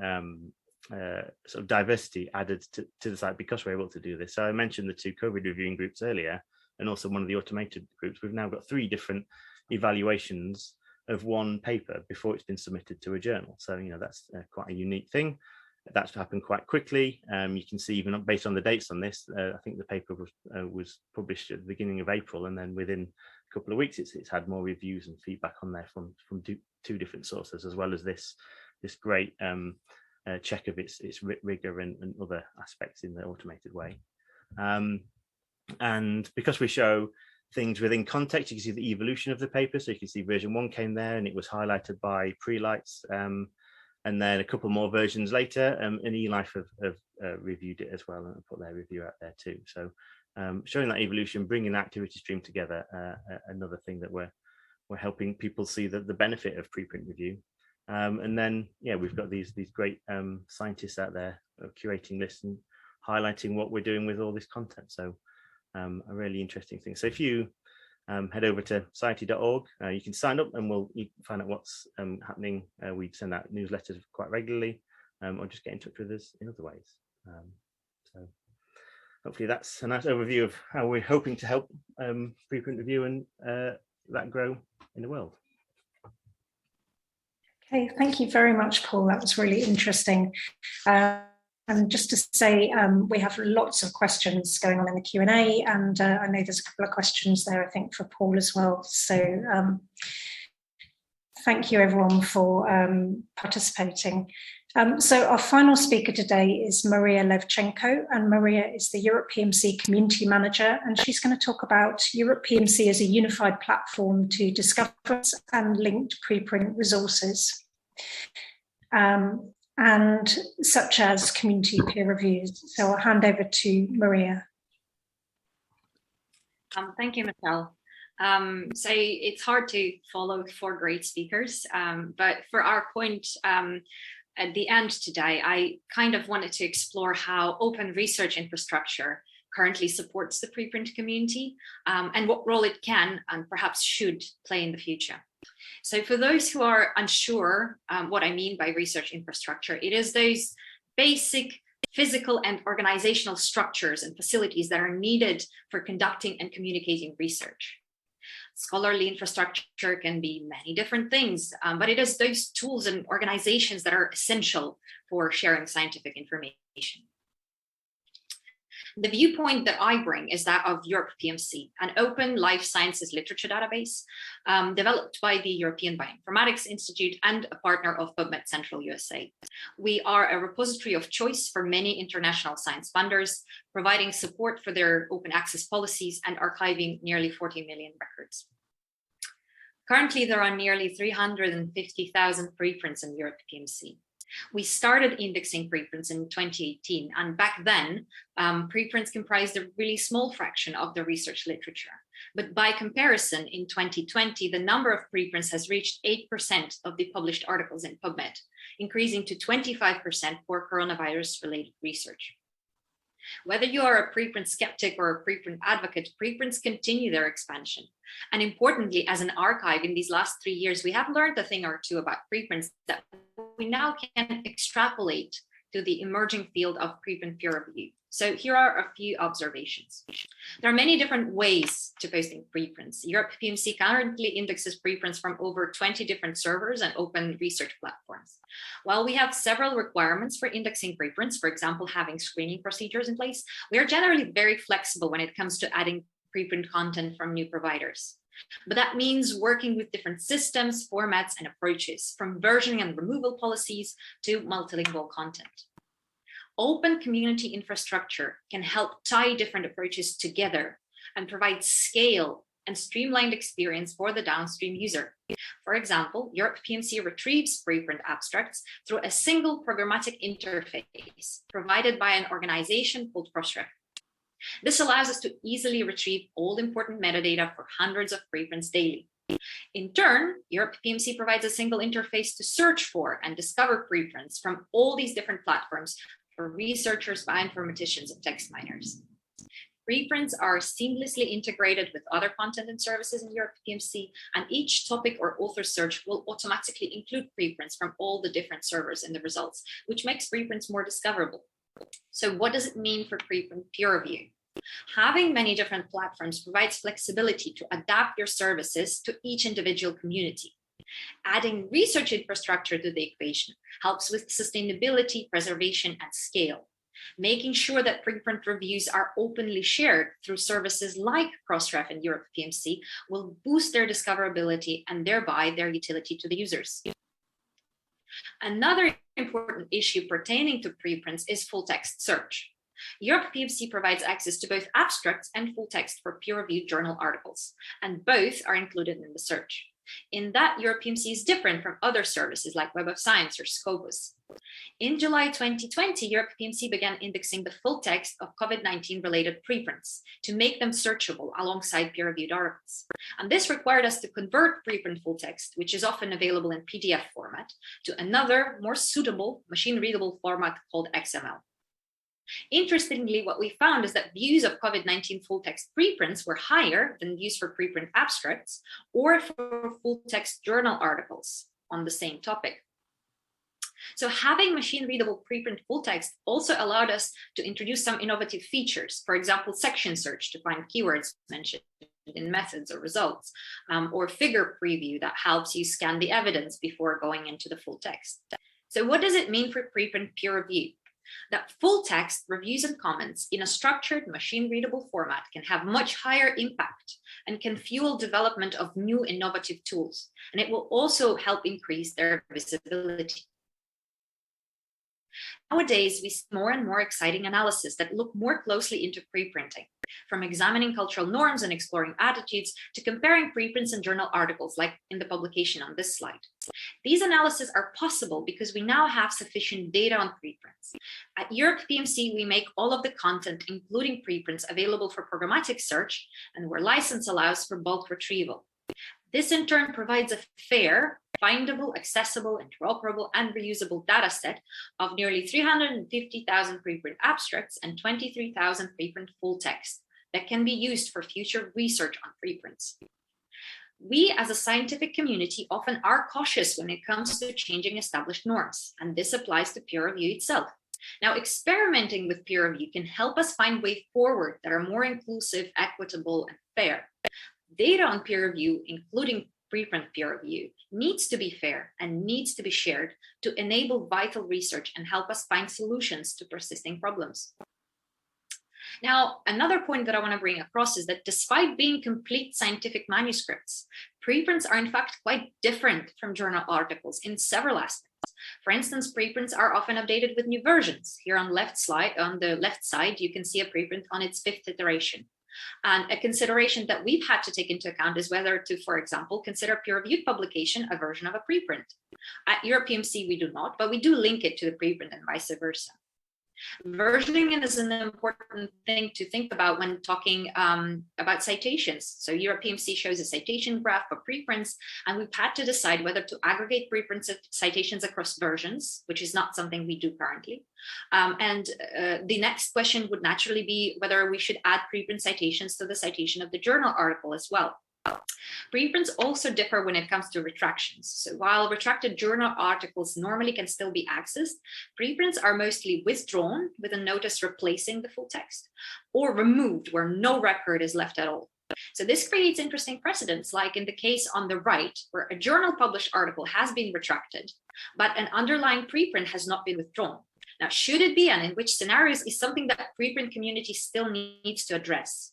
sort of diversity added to the site because we're able to do this. So I mentioned the 2 COVID reviewing groups earlier, and also one of the automated groups. We've now got 3 different evaluations of one paper before it's been submitted to a journal. So, that's quite a unique thing. That's happened quite quickly. You can see even based on the dates on this, I think the paper was published at the beginning of April, and then within a couple of weeks, it's had more reviews and feedback on there from 2 different sources, as well as this great check of its rigor and other aspects in the automated way. And because we show things within context, you can see the evolution of the paper. So you can see version 1 came there and it was highlighted by pre-lights. And then a couple more versions later, and eLife have reviewed it as well and put their review out there too. So showing that evolution, bringing the activity stream together, another thing that we're helping people see the benefit of preprint review. And then, we've got these great scientists out there curating lists and highlighting what we're doing with all this content. So a really interesting thing. So if you head over to society.org, you can sign up and you can find out what's happening. We send out newsletters quite regularly, or just get in touch with us in other ways. So hopefully that's a nice overview of how we're hoping to help preprint review and that grow in the world. Okay, thank you very much, Paul. That was really interesting. And just to say, we have lots of questions going on in the Q&A, and I know there's a couple of questions there, I think, for Paul as well. So thank you, everyone, for participating. So our final speaker today is Maria Levchenko, and Maria is the Europe PMC Community Manager, and she's going to talk about Europe PMC as a unified platform to discover and linked preprint resources. And such as community peer reviews. So I'll hand over to Maria. Thank you, Michelle. So it's hard to follow 4 great speakers, but for our point at the end today, I kind of wanted to explore how open research infrastructure currently supports the preprint community, and what role it can and perhaps should play in the future. So for those who are unsure what I mean by research infrastructure, it is those basic physical and organizational structures and facilities that are needed for conducting and communicating research. Scholarly infrastructure can be many different things, but it is those tools and organizations that are essential for sharing scientific information. The viewpoint that I bring is that of Europe PMC, an open life sciences literature database developed by the European Bioinformatics Institute and a partner of PubMed Central USA. We are a repository of choice for many international science funders, providing support for their open access policies and archiving nearly 40 million records. Currently, there are nearly 350,000 preprints in Europe PMC. We started indexing preprints in 2018, and back then, preprints comprised a really small fraction of the research literature. But by comparison, in 2020, the number of preprints has reached 8% of the published articles in PubMed, increasing to 25% for coronavirus-related research. Whether you are a preprint skeptic or a preprint advocate, preprints continue their expansion. And importantly, as an archive in these last 3 years, we have learned a thing or two about preprints that we now can extrapolate to the emerging field of preprint peer review. So here are a few observations. There are many different ways to posting preprints. Europe PMC currently indexes preprints from over 20 different servers and open research platforms. While we have several requirements for indexing preprints, for example, having screening procedures in place, we are generally very flexible when it comes to adding preprint content from new providers. But that means working with different systems, formats, and approaches, from versioning and removal policies to multilingual content. Open community infrastructure can help tie different approaches together and provide scale and streamlined experience for the downstream user. For example, Europe PMC retrieves preprint abstracts through a single programmatic interface provided by an organization called Crossref. This allows us to easily retrieve all important metadata for hundreds of preprints daily. In turn, Europe PMC provides a single interface to search for and discover preprints from all these different platforms for researchers, bioinformaticians, and text miners. Preprints are seamlessly integrated with other content and services in Europe PMC, and each topic or author search will automatically include preprints from all the different servers in the results, which makes preprints more discoverable. So what does it mean for preprint peer review? Having many different platforms provides flexibility to adapt your services to each individual community. Adding research infrastructure to the equation helps with sustainability, preservation, and scale. Making sure that preprint reviews are openly shared through services like Crossref and Europe PMC will boost their discoverability and thereby their utility to the users. Another important issue pertaining to preprints is full text search. Europe PMC provides access to both abstracts and full text for peer-reviewed journal articles, and both are included in the search. In that, Europe PMC is different from other services like Web of Science or Scopus. In July 2020, Europe PMC began indexing the full text of COVID-19 related preprints to make them searchable alongside peer-reviewed articles. And this required us to convert preprint full text, which is often available in PDF format, to another, more suitable, machine-readable format called XML. Interestingly, what we found is that views of COVID-19 full-text preprints were higher than views for preprint abstracts or for full-text journal articles on the same topic. So having machine-readable preprint full-text also allowed us to introduce some innovative features, for example, section search to find keywords mentioned in methods or results, or figure preview that helps you scan the evidence before going into the full text. So what does it mean for preprint peer review? That full text reviews and comments in a structured machine-readable format can have much higher impact and can fuel development of new innovative tools. And it will also help increase their visibility. Nowadays, we see more and more exciting analysis that look more closely into preprinting, from examining cultural norms and exploring attitudes to comparing preprints and journal articles like in the publication on this slide. These analyses are possible because we now have sufficient data on preprints. At Europe PMC, we make all of the content, including preprints, available for programmatic search and where license allows for bulk retrieval. This in turn provides a fair, findable, accessible, interoperable, and reusable data set of nearly 350,000 preprint abstracts and 23,000 preprint full text that can be used for future research on preprints. We as a scientific community often are cautious when it comes to changing established norms, and this applies to peer review itself. Now, experimenting with peer review can help us find ways forward that are more inclusive, equitable, and fair. Data on peer review, including preprint peer review, needs to be fair and needs to be shared to enable vital research and help us find solutions to persisting problems. Now, another point that I want to bring across is that despite being complete scientific manuscripts, preprints are in fact quite different from journal articles in several aspects. For instance, preprints are often updated with new versions. Here on the left side, you can see a preprint on its 5th iteration. And a consideration that we've had to take into account is whether to, for example, consider peer-reviewed publication a version of a preprint. At EuropePMC, we do not, but we do link it to the preprint and vice versa. Versioning is an important thing to think about when talking about citations. So EuropePMC shows a citation graph for preprints, and we've had to decide whether to aggregate preprint citations across versions, which is not something we do currently. The next question would naturally be whether we should add preprint citations to the citation of the journal article as well. Preprints also differ when it comes to retractions. So while retracted journal articles normally can still be accessed, preprints are mostly withdrawn with a notice replacing the full text, or removed where no record is left at all. So this creates interesting precedents, like in the case on the right, where a journal published article has been retracted, but an underlying preprint has not been withdrawn. Now, should it be, and in which scenarios, is something that preprint community still needs to address.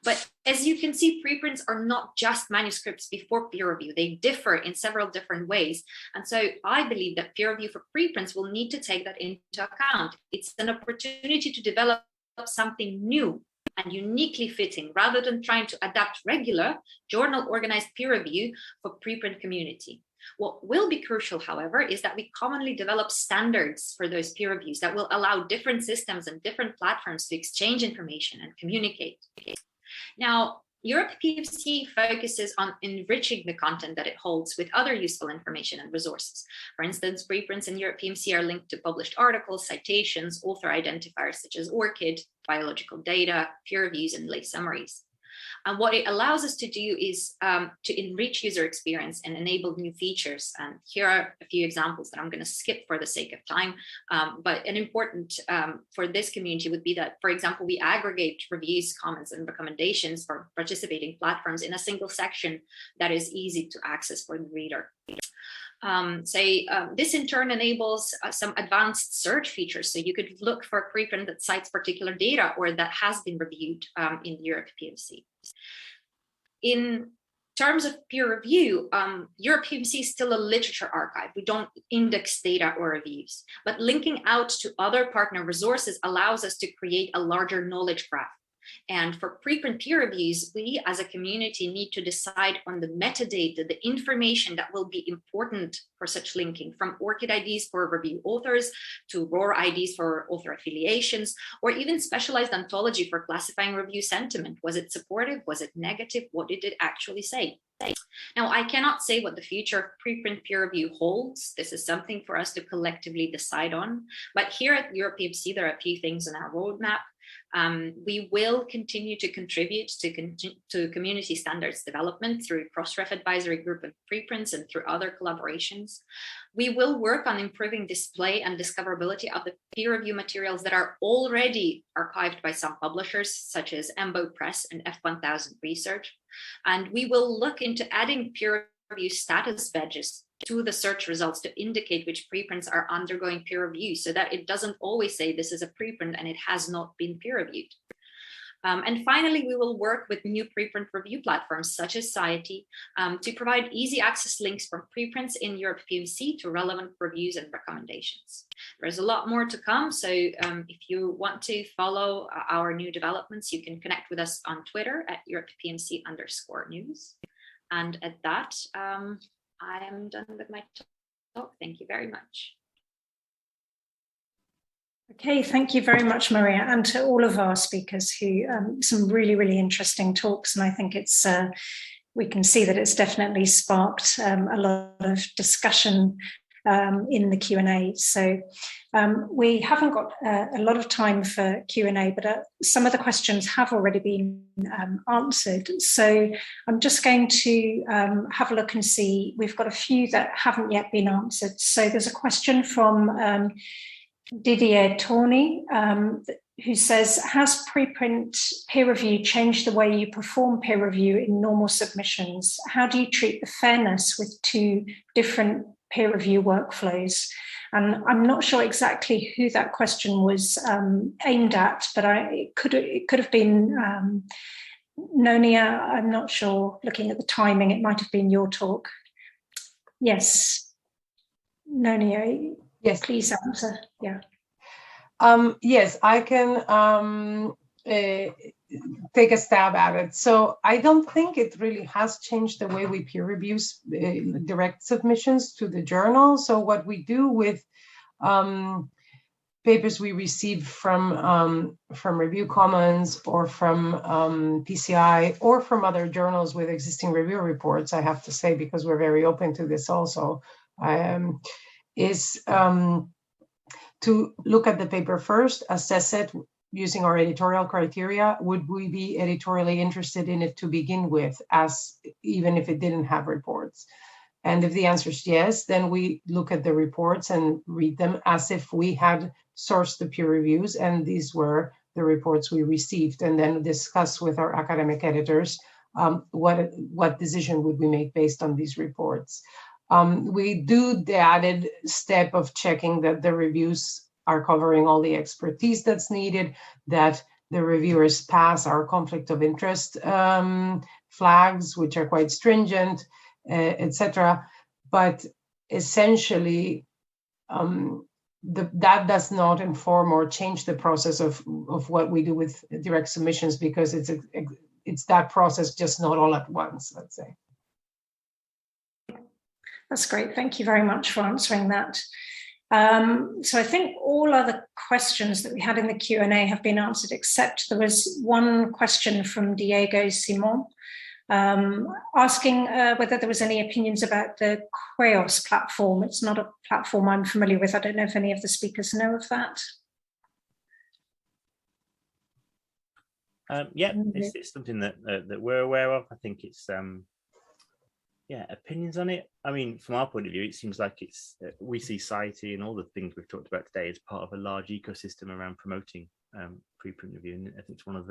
But as you can see, preprints are not just manuscripts before peer review. They differ in several different ways. And so I believe that peer review for preprints will need to take that into account. It's an opportunity to develop something new and uniquely fitting, rather than trying to adapt regular journal organized peer review for preprint community. What will be crucial, however, is that we commonly develop standards for those peer reviews that will allow different systems and different platforms to exchange information and communicate. Now, EuropePMC focuses on enriching the content that it holds with other useful information and resources. For instance, preprints in EuropePMC are linked to published articles, citations, author identifiers such as ORCID, biological data, peer reviews, and lay summaries. And what it allows us to do is to enrich user experience and enable new features. And here are a few examples that I'm going to skip for the sake of time. But an important for this community would be that, for example, we aggregate reviews, comments, and recommendations for participating platforms in a single section that is easy to access for the reader. This in turn enables some advanced search features. So you could look for a preprint that cites particular data or that has been reviewed in EuropePMC. In terms of peer review, EuropePMC is still a literature archive. We don't index data or reviews, but linking out to other partner resources allows us to create a larger knowledge graph. And for preprint peer reviews, we as a community need to decide on the metadata, the information that will be important for such linking, from ORCID IDs for review authors to ROR IDs for author affiliations, or even specialized ontology for classifying review sentiment. Was it supportive? Was it negative? What did it actually say? Now, I cannot say what the future of preprint peer review holds. This is something for us to collectively decide on. But here at EuropePMC, there are a few things in our roadmap. We will continue to contribute to community standards development through cross-ref advisory group of preprints and through other collaborations. We will work on improving display and discoverability of the peer review materials that are already archived by some publishers, such as EMBO Press and F1000 Research. And we will look into adding peer review status badges to the search results to indicate which preprints are undergoing peer review, so that it doesn't always say this is a preprint and it has not been peer reviewed. And finally, we will work with new preprint review platforms such as Society to provide easy access links from preprints in EuropePMC to relevant reviews and recommendations. There's a lot more to come, so if you want to follow our new developments, you can connect with us on Twitter at EuropePMC_news. And at that, I am done with my talk. Thank you very much. Okay, thank you very much, Maria, and to all of our speakers who some really, really interesting talks. And I think it's we can see that it's definitely sparked a lot of discussion in the Q&A. So we haven't got a lot of time for Q&A, but some of the questions have already been answered. So I'm just going to have a look and see. We've got a few that haven't yet been answered. So there's a question from Didier Tourney, who says, has preprint peer review changed the way you perform peer review in normal submissions? How do you treat the fairness with two different peer review workflows? And I'm not sure exactly who that question was aimed at, but it could have been Nonia. I'm not sure. Looking at the timing, it might have been your talk. Yes, Nonia. Yes, please answer. Yeah. Yes, I can take a stab at it. So I don't think it really has changed the way we peer review direct submissions to the journal. So what we do with papers we receive from Review Commons or from PCI or from other journals with existing review reports, I have to say, because we're very open to this also, is to look at the paper first, assess it using our editorial criteria. Would we be editorially interested in it to begin with, even if it didn't have reports? And if the answer is yes, then we look at the reports and read them as if we had sourced the peer reviews, and these were the reports we received, and then discuss with our academic editors what decision would we make based on these reports. We do the added step of checking that the reviews are covering all the expertise that's needed, that the reviewers pass our conflict of interest flags, which are quite stringent, etc. But essentially, that does not inform or change the process of what we do with direct submissions, because it's that process, just not all at once, let's say. That's great. Thank you very much for answering that. So I think all other questions that we had in the Q&A have been answered, except there was one question from Diego Simon asking whether there was any opinions about the curation platform. It's not a platform I'm familiar with. I don't know if any of the speakers know of that. Yeah, it's something that we're aware of. I think it's yeah, opinions on it. I mean, from our point of view, it seems like we see CITE and all the things we've talked about today as part of a large ecosystem around promoting preprint review, and I think it's one of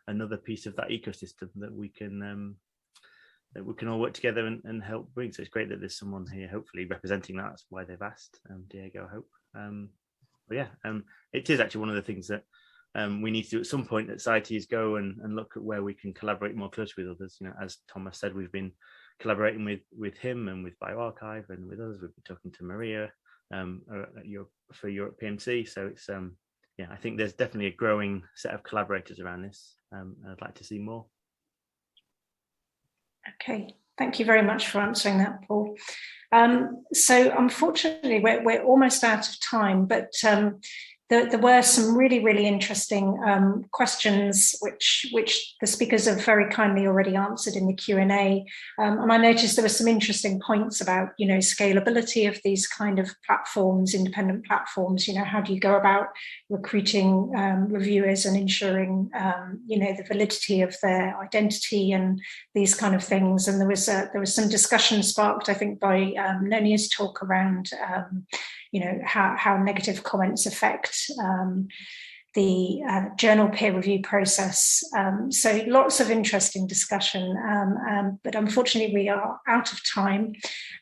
another piece of that ecosystem that we can all work together and help bring. So it's great that there's someone here, hopefully representing that. That's why they've asked, Diego, I hope. But yeah, it is actually one of the things that we need to do at some point at CITE is go and look at where we can collaborate more closely with others. You know, as Thomas said, we've been collaborating with him and with bioRxiv and with others. We've been talking to Maria for Europe PMC. So it's yeah, I think there's definitely a growing set of collaborators around this. I'd like to see more. Okay, thank you very much for answering that, Paul. So unfortunately, we're almost out of time, but there were some really, really interesting questions which the speakers have very kindly already answered in the Q&A. And I noticed there were some interesting points about, you know, scalability of these kind of platforms, independent platforms. You know, how do you go about recruiting reviewers and ensuring, you know, the validity of their identity and these kind of things. And there was some discussion sparked, I think, by Nonia's talk around you know, how negative comments affect the journal peer review process. So lots of interesting discussion, but unfortunately we are out of time.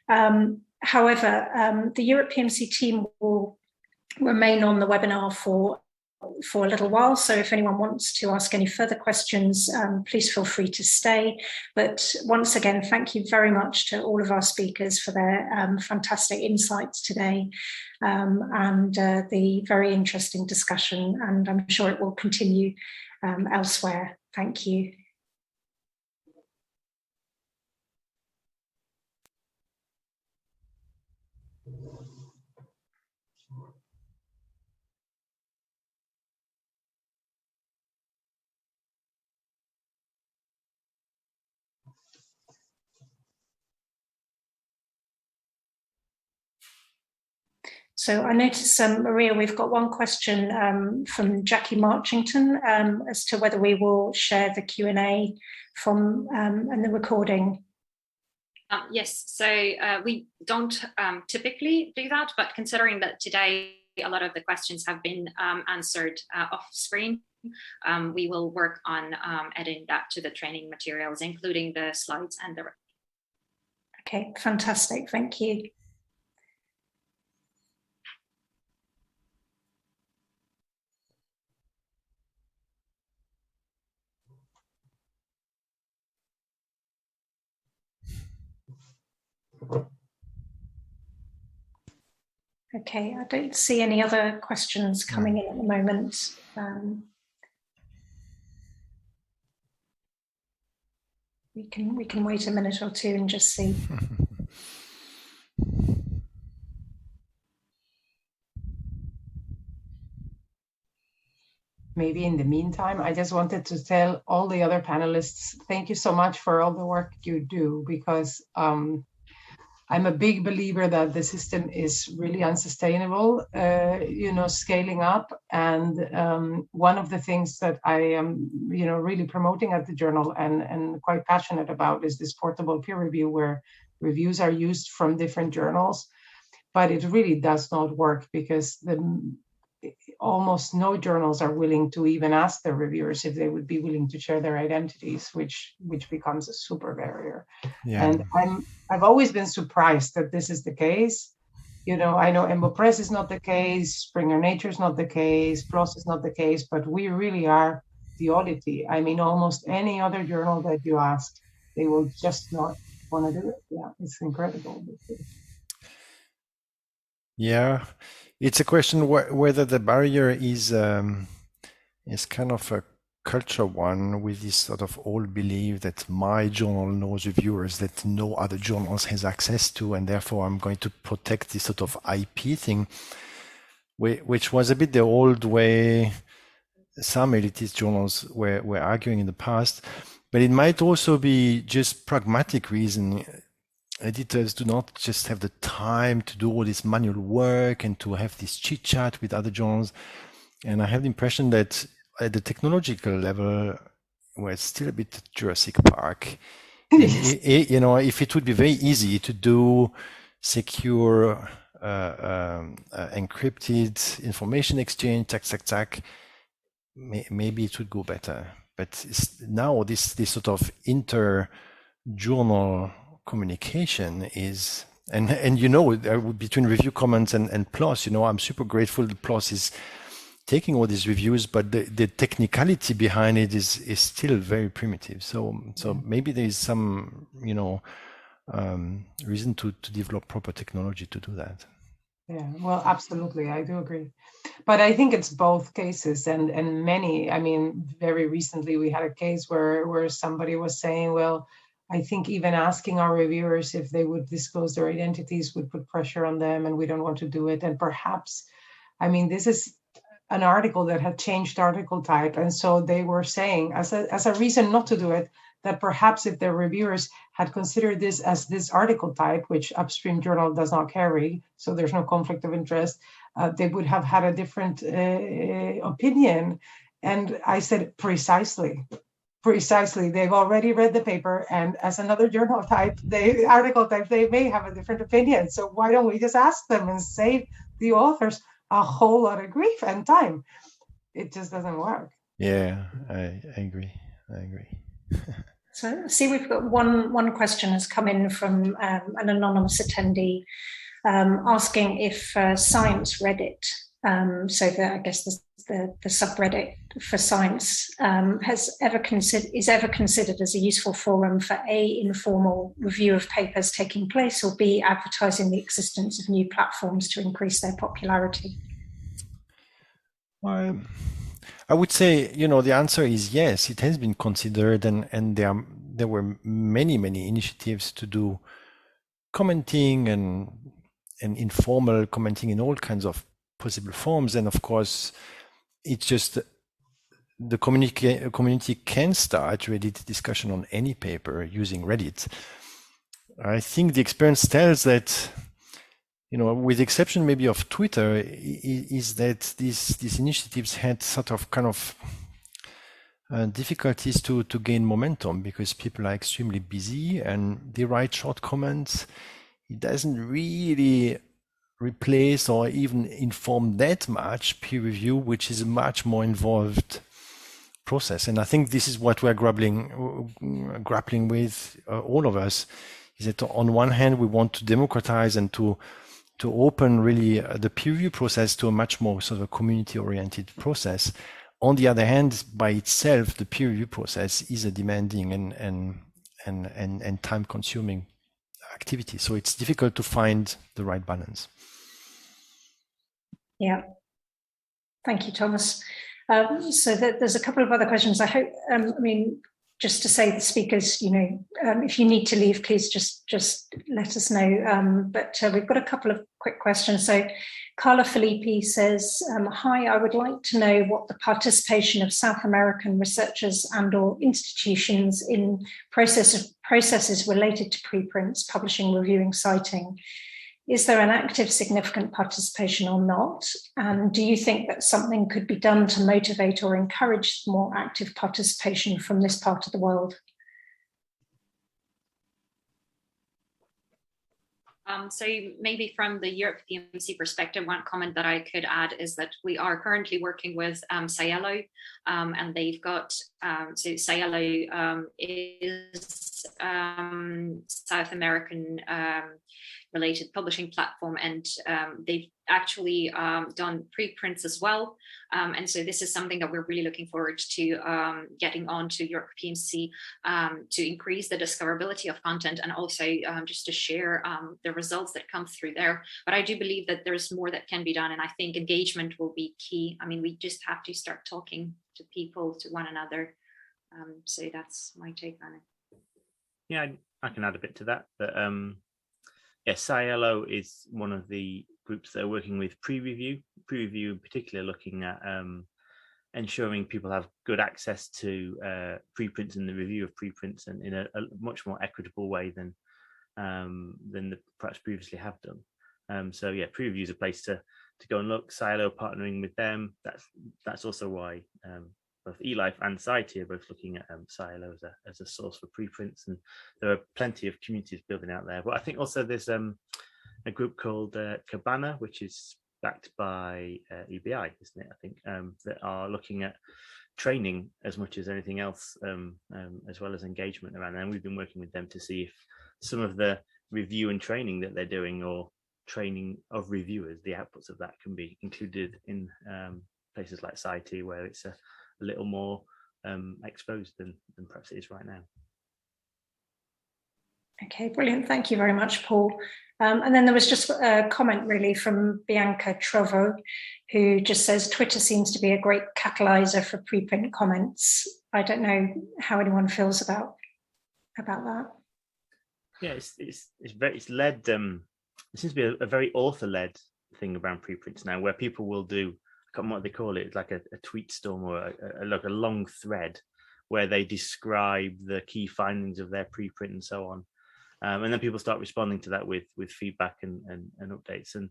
However, the Europe PMC team will remain on the webinar for a little while. So if anyone wants to ask any further questions, please feel free to stay. But once again, thank you very much to all of our speakers for their fantastic insights today and the very interesting discussion. And I'm sure it will continue elsewhere. Thank you. So I noticed, Maria, we've got one question from Jackie Marchington as to whether we will share the Q&A from and the recording. Yes, so we don't typically do that, but considering that today a lot of the questions have been answered off screen, we will work on adding that to the training materials, including the slides and the... Okay, fantastic, thank you. Okay, I don't see any other questions coming in at the moment. We can wait a minute or two and just see. Maybe in the meantime, I just wanted to tell all the other panelists, thank you so much for all the work you do, because I'm a big believer that the system is really unsustainable, scaling up. And one of the things that I am, really promoting at the journal and quite passionate about is this portable peer review, where reviews are used from different journals. But it really does not work because almost no journals are willing to even ask their reviewers if they would be willing to share their identities, which becomes a super barrier. Yeah. And I've always been surprised that this is the case. I know EMBL Press is not the case, Springer Nature is not the case, PLOS is not the case, but we really are the oddity. I mean, almost any other journal that you ask, they will just not want to do it. Yeah, it's incredible. Yeah. It's a question whether the barrier is kind of a culture one, with this sort of old belief that my journal knows reviewers that no other journals has access to, and therefore I'm going to protect this sort of IP thing, which was a bit the old way some elitist journals were arguing in the past. But it might also be just pragmatic reason. Editors do not just have the time to do all this manual work and to have this chit chat with other journals. And I have the impression that at the technological level, where it's still a bit Jurassic Park, if it would be very easy to do secure, encrypted information exchange, maybe it would go better. But now this sort of inter-journal communication is, and between review comments and PLOS, I'm super grateful that PLOS is taking all these reviews, but the technicality behind it is still very primitive. So maybe there is some reason to develop proper technology to do that. Yeah, well, absolutely, I do agree. But I think it's both cases, and many. I mean, very recently we had a case where somebody was saying, well, I think even asking our reviewers if they would disclose their identities would put pressure on them, and we don't want to do it. And perhaps, I mean, this is an article that had changed article type, and so they were saying, as a reason not to do it, that perhaps if their reviewers had considered this as this article type, which upstream journal does not carry, so there's no conflict of interest, they would have had a different opinion. And I said, precisely. They've already read the paper, and as another journal type, article type, they may have a different opinion. So why don't we just ask them and save the authors a whole lot of grief and time? It just doesn't work. Yeah, I agree. So see, we've got one question has come in from an anonymous attendee asking if Science Reddit, so I guess the subreddit for science, is ever considered as a useful forum for A, informal review of papers taking place, or B, advertising the existence of new platforms to increase their popularity? Well, I would say, the answer is yes, it has been considered, and there were many initiatives to do commenting and informal commenting in all kinds of possible forms. And of course, it's just the community can start Reddit discussion on any paper using Reddit. I think the experience tells that with the exception maybe of Twitter, is that these initiatives had sort of kind of difficulties to gain momentum because people are extremely busy and they write short comments. It doesn't really replace or even inform that much peer review, which is a much more involved process. And I think this is what we're grappling with, all of us, is that on one hand, we want to democratize and to open really the peer review process to a much more sort of community-oriented process. On the other hand, by itself, the peer review process is a demanding and time-consuming activity. So it's difficult to find the right balance. Yeah. Thank you, Thomas. So there's a couple of other questions. I hope, just to say, the speakers, if you need to leave, please just let us know. But we've got a couple of quick questions. So Carla Filippi says, hi, I would like to know what the participation of South American researchers and/or institutions in processes related to preprints, publishing, reviewing, citing. Is there an active, significant participation or not? And do you think that something could be done to motivate or encourage more active participation from this part of the world? So maybe from the Europe PMC perspective, one comment that I could add is that we are currently working with Cielo, and they've got, so Cielo is South American related publishing platform, and they've actually done preprints as well. And so this is something that we're really looking forward to getting onto Europe PMC to increase the discoverability of content, and also just to share the results that come through there. But I do believe that there's more that can be done, and I think engagement will be key. I mean, we just have to start talking to people, to one another. So that's my take on it. Yeah, I can add a bit to that. But yeah, Cielo is one of the groups that are working with pre-review in particular, looking at ensuring people have good access to preprints and the review of preprints, and in a much more equitable way than they perhaps previously have done. So yeah, pre-review is a place to go and look. Cielo partnering with them. That's also why both eLife and Society are both looking at Cielo as a source for preprints, and there are plenty of communities building out there. But I think also there's a group called Cabana, which is backed by EBI, isn't it? I think that are looking at training as much as anything else, as well as engagement around there. And we've been working with them to see if some of the review and training that they're doing, or training of reviewers, the outputs of that can be included in places like Society, where it's a little more exposed than perhaps it is right now. Okay, brilliant. Thank you very much, Paul. And then there was just a comment really from Bianca Trovo, who just says Twitter seems to be a great catalyzer for preprint comments. I don't know how anyone feels about that. Yeah, it's led. It seems to be a very author-led thing around preprints now, where people will do, I can't remember what they call it, like a tweet storm or a long thread where they describe the key findings of their preprint and so on. And then people start responding to that with feedback and updates. And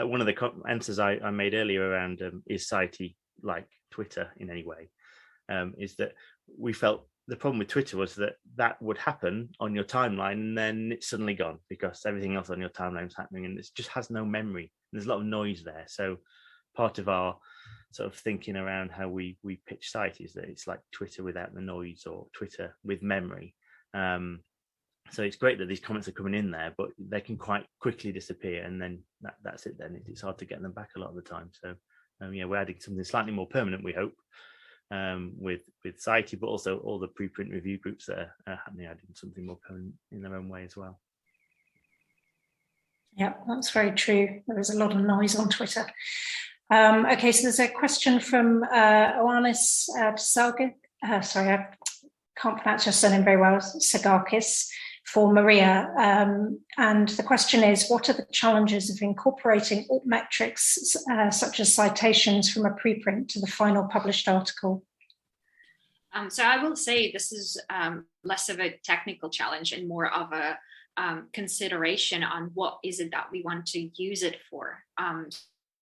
one of the answers I made earlier around is Society like Twitter in any way, is that we felt the problem with Twitter was that would happen on your timeline and then it's suddenly gone because everything else on your timeline is happening, and it just has no memory. There's a lot of noise there. So part of our sort of thinking around how we pitch Society is that it's like Twitter without the noise, or Twitter with memory. So it's great that these comments are coming in there, but they can quite quickly disappear, and then that's it. Then it's hard to get them back a lot of the time. So yeah, we're adding something slightly more permanent, we hope, with Society, but also all the preprint review groups that are happening, adding something more permanent in their own way as well. Yeah, that's very true. There is a lot of noise on Twitter. Okay, so there's a question from Ioannis Psalgis. Sorry, I can't pronounce your surname very well, Sagakis, for Maria. And the question is, what are the challenges of incorporating alt metrics such as citations from a preprint to the final published article? So I will say this is less of a technical challenge and more of a consideration on what is it that we want to use it for.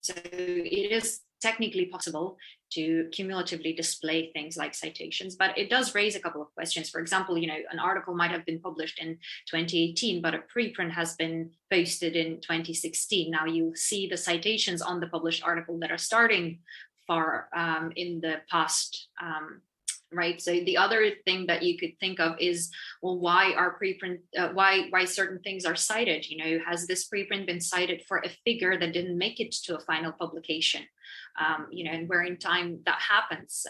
So it is technically possible to cumulatively display things like citations, but it does raise a couple of questions. For example, an article might have been published in 2018, but a preprint has been posted in 2016. Now you see the citations on the published article that are starting far in the past, right? So the other thing that you could think of is, well, why are preprint, why certain things are cited? Has this preprint been cited for a figure that didn't make it to a final publication? And where in time that happens.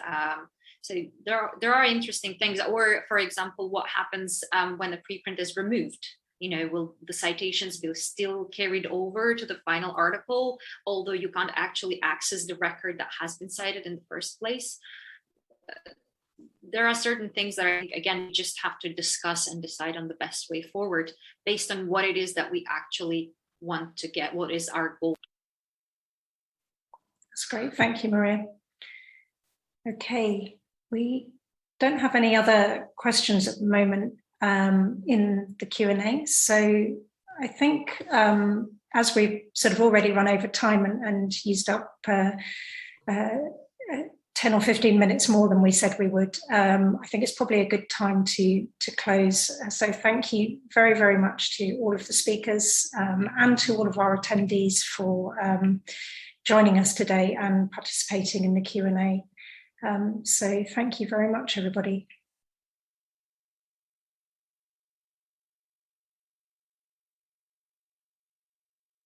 So there are interesting things. Or, for example, what happens when the preprint is removed? Will the citations be still carried over to the final article, although you can't actually access the record that has been cited in the first place? There are certain things that I think, again, we just have to discuss and decide on the best way forward based on what it is that we actually want to get. What is our goal? That's great. Thank you, Maria. Okay, we don't have any other questions at the moment in the Q&A. So I think as we've sort of already run over time and used up 10 or 15 minutes more than we said we would, I think it's probably a good time to close. So thank you very, very much to all of the speakers and to all of our attendees for joining us today and participating in the Q&A. So thank you very much, everybody.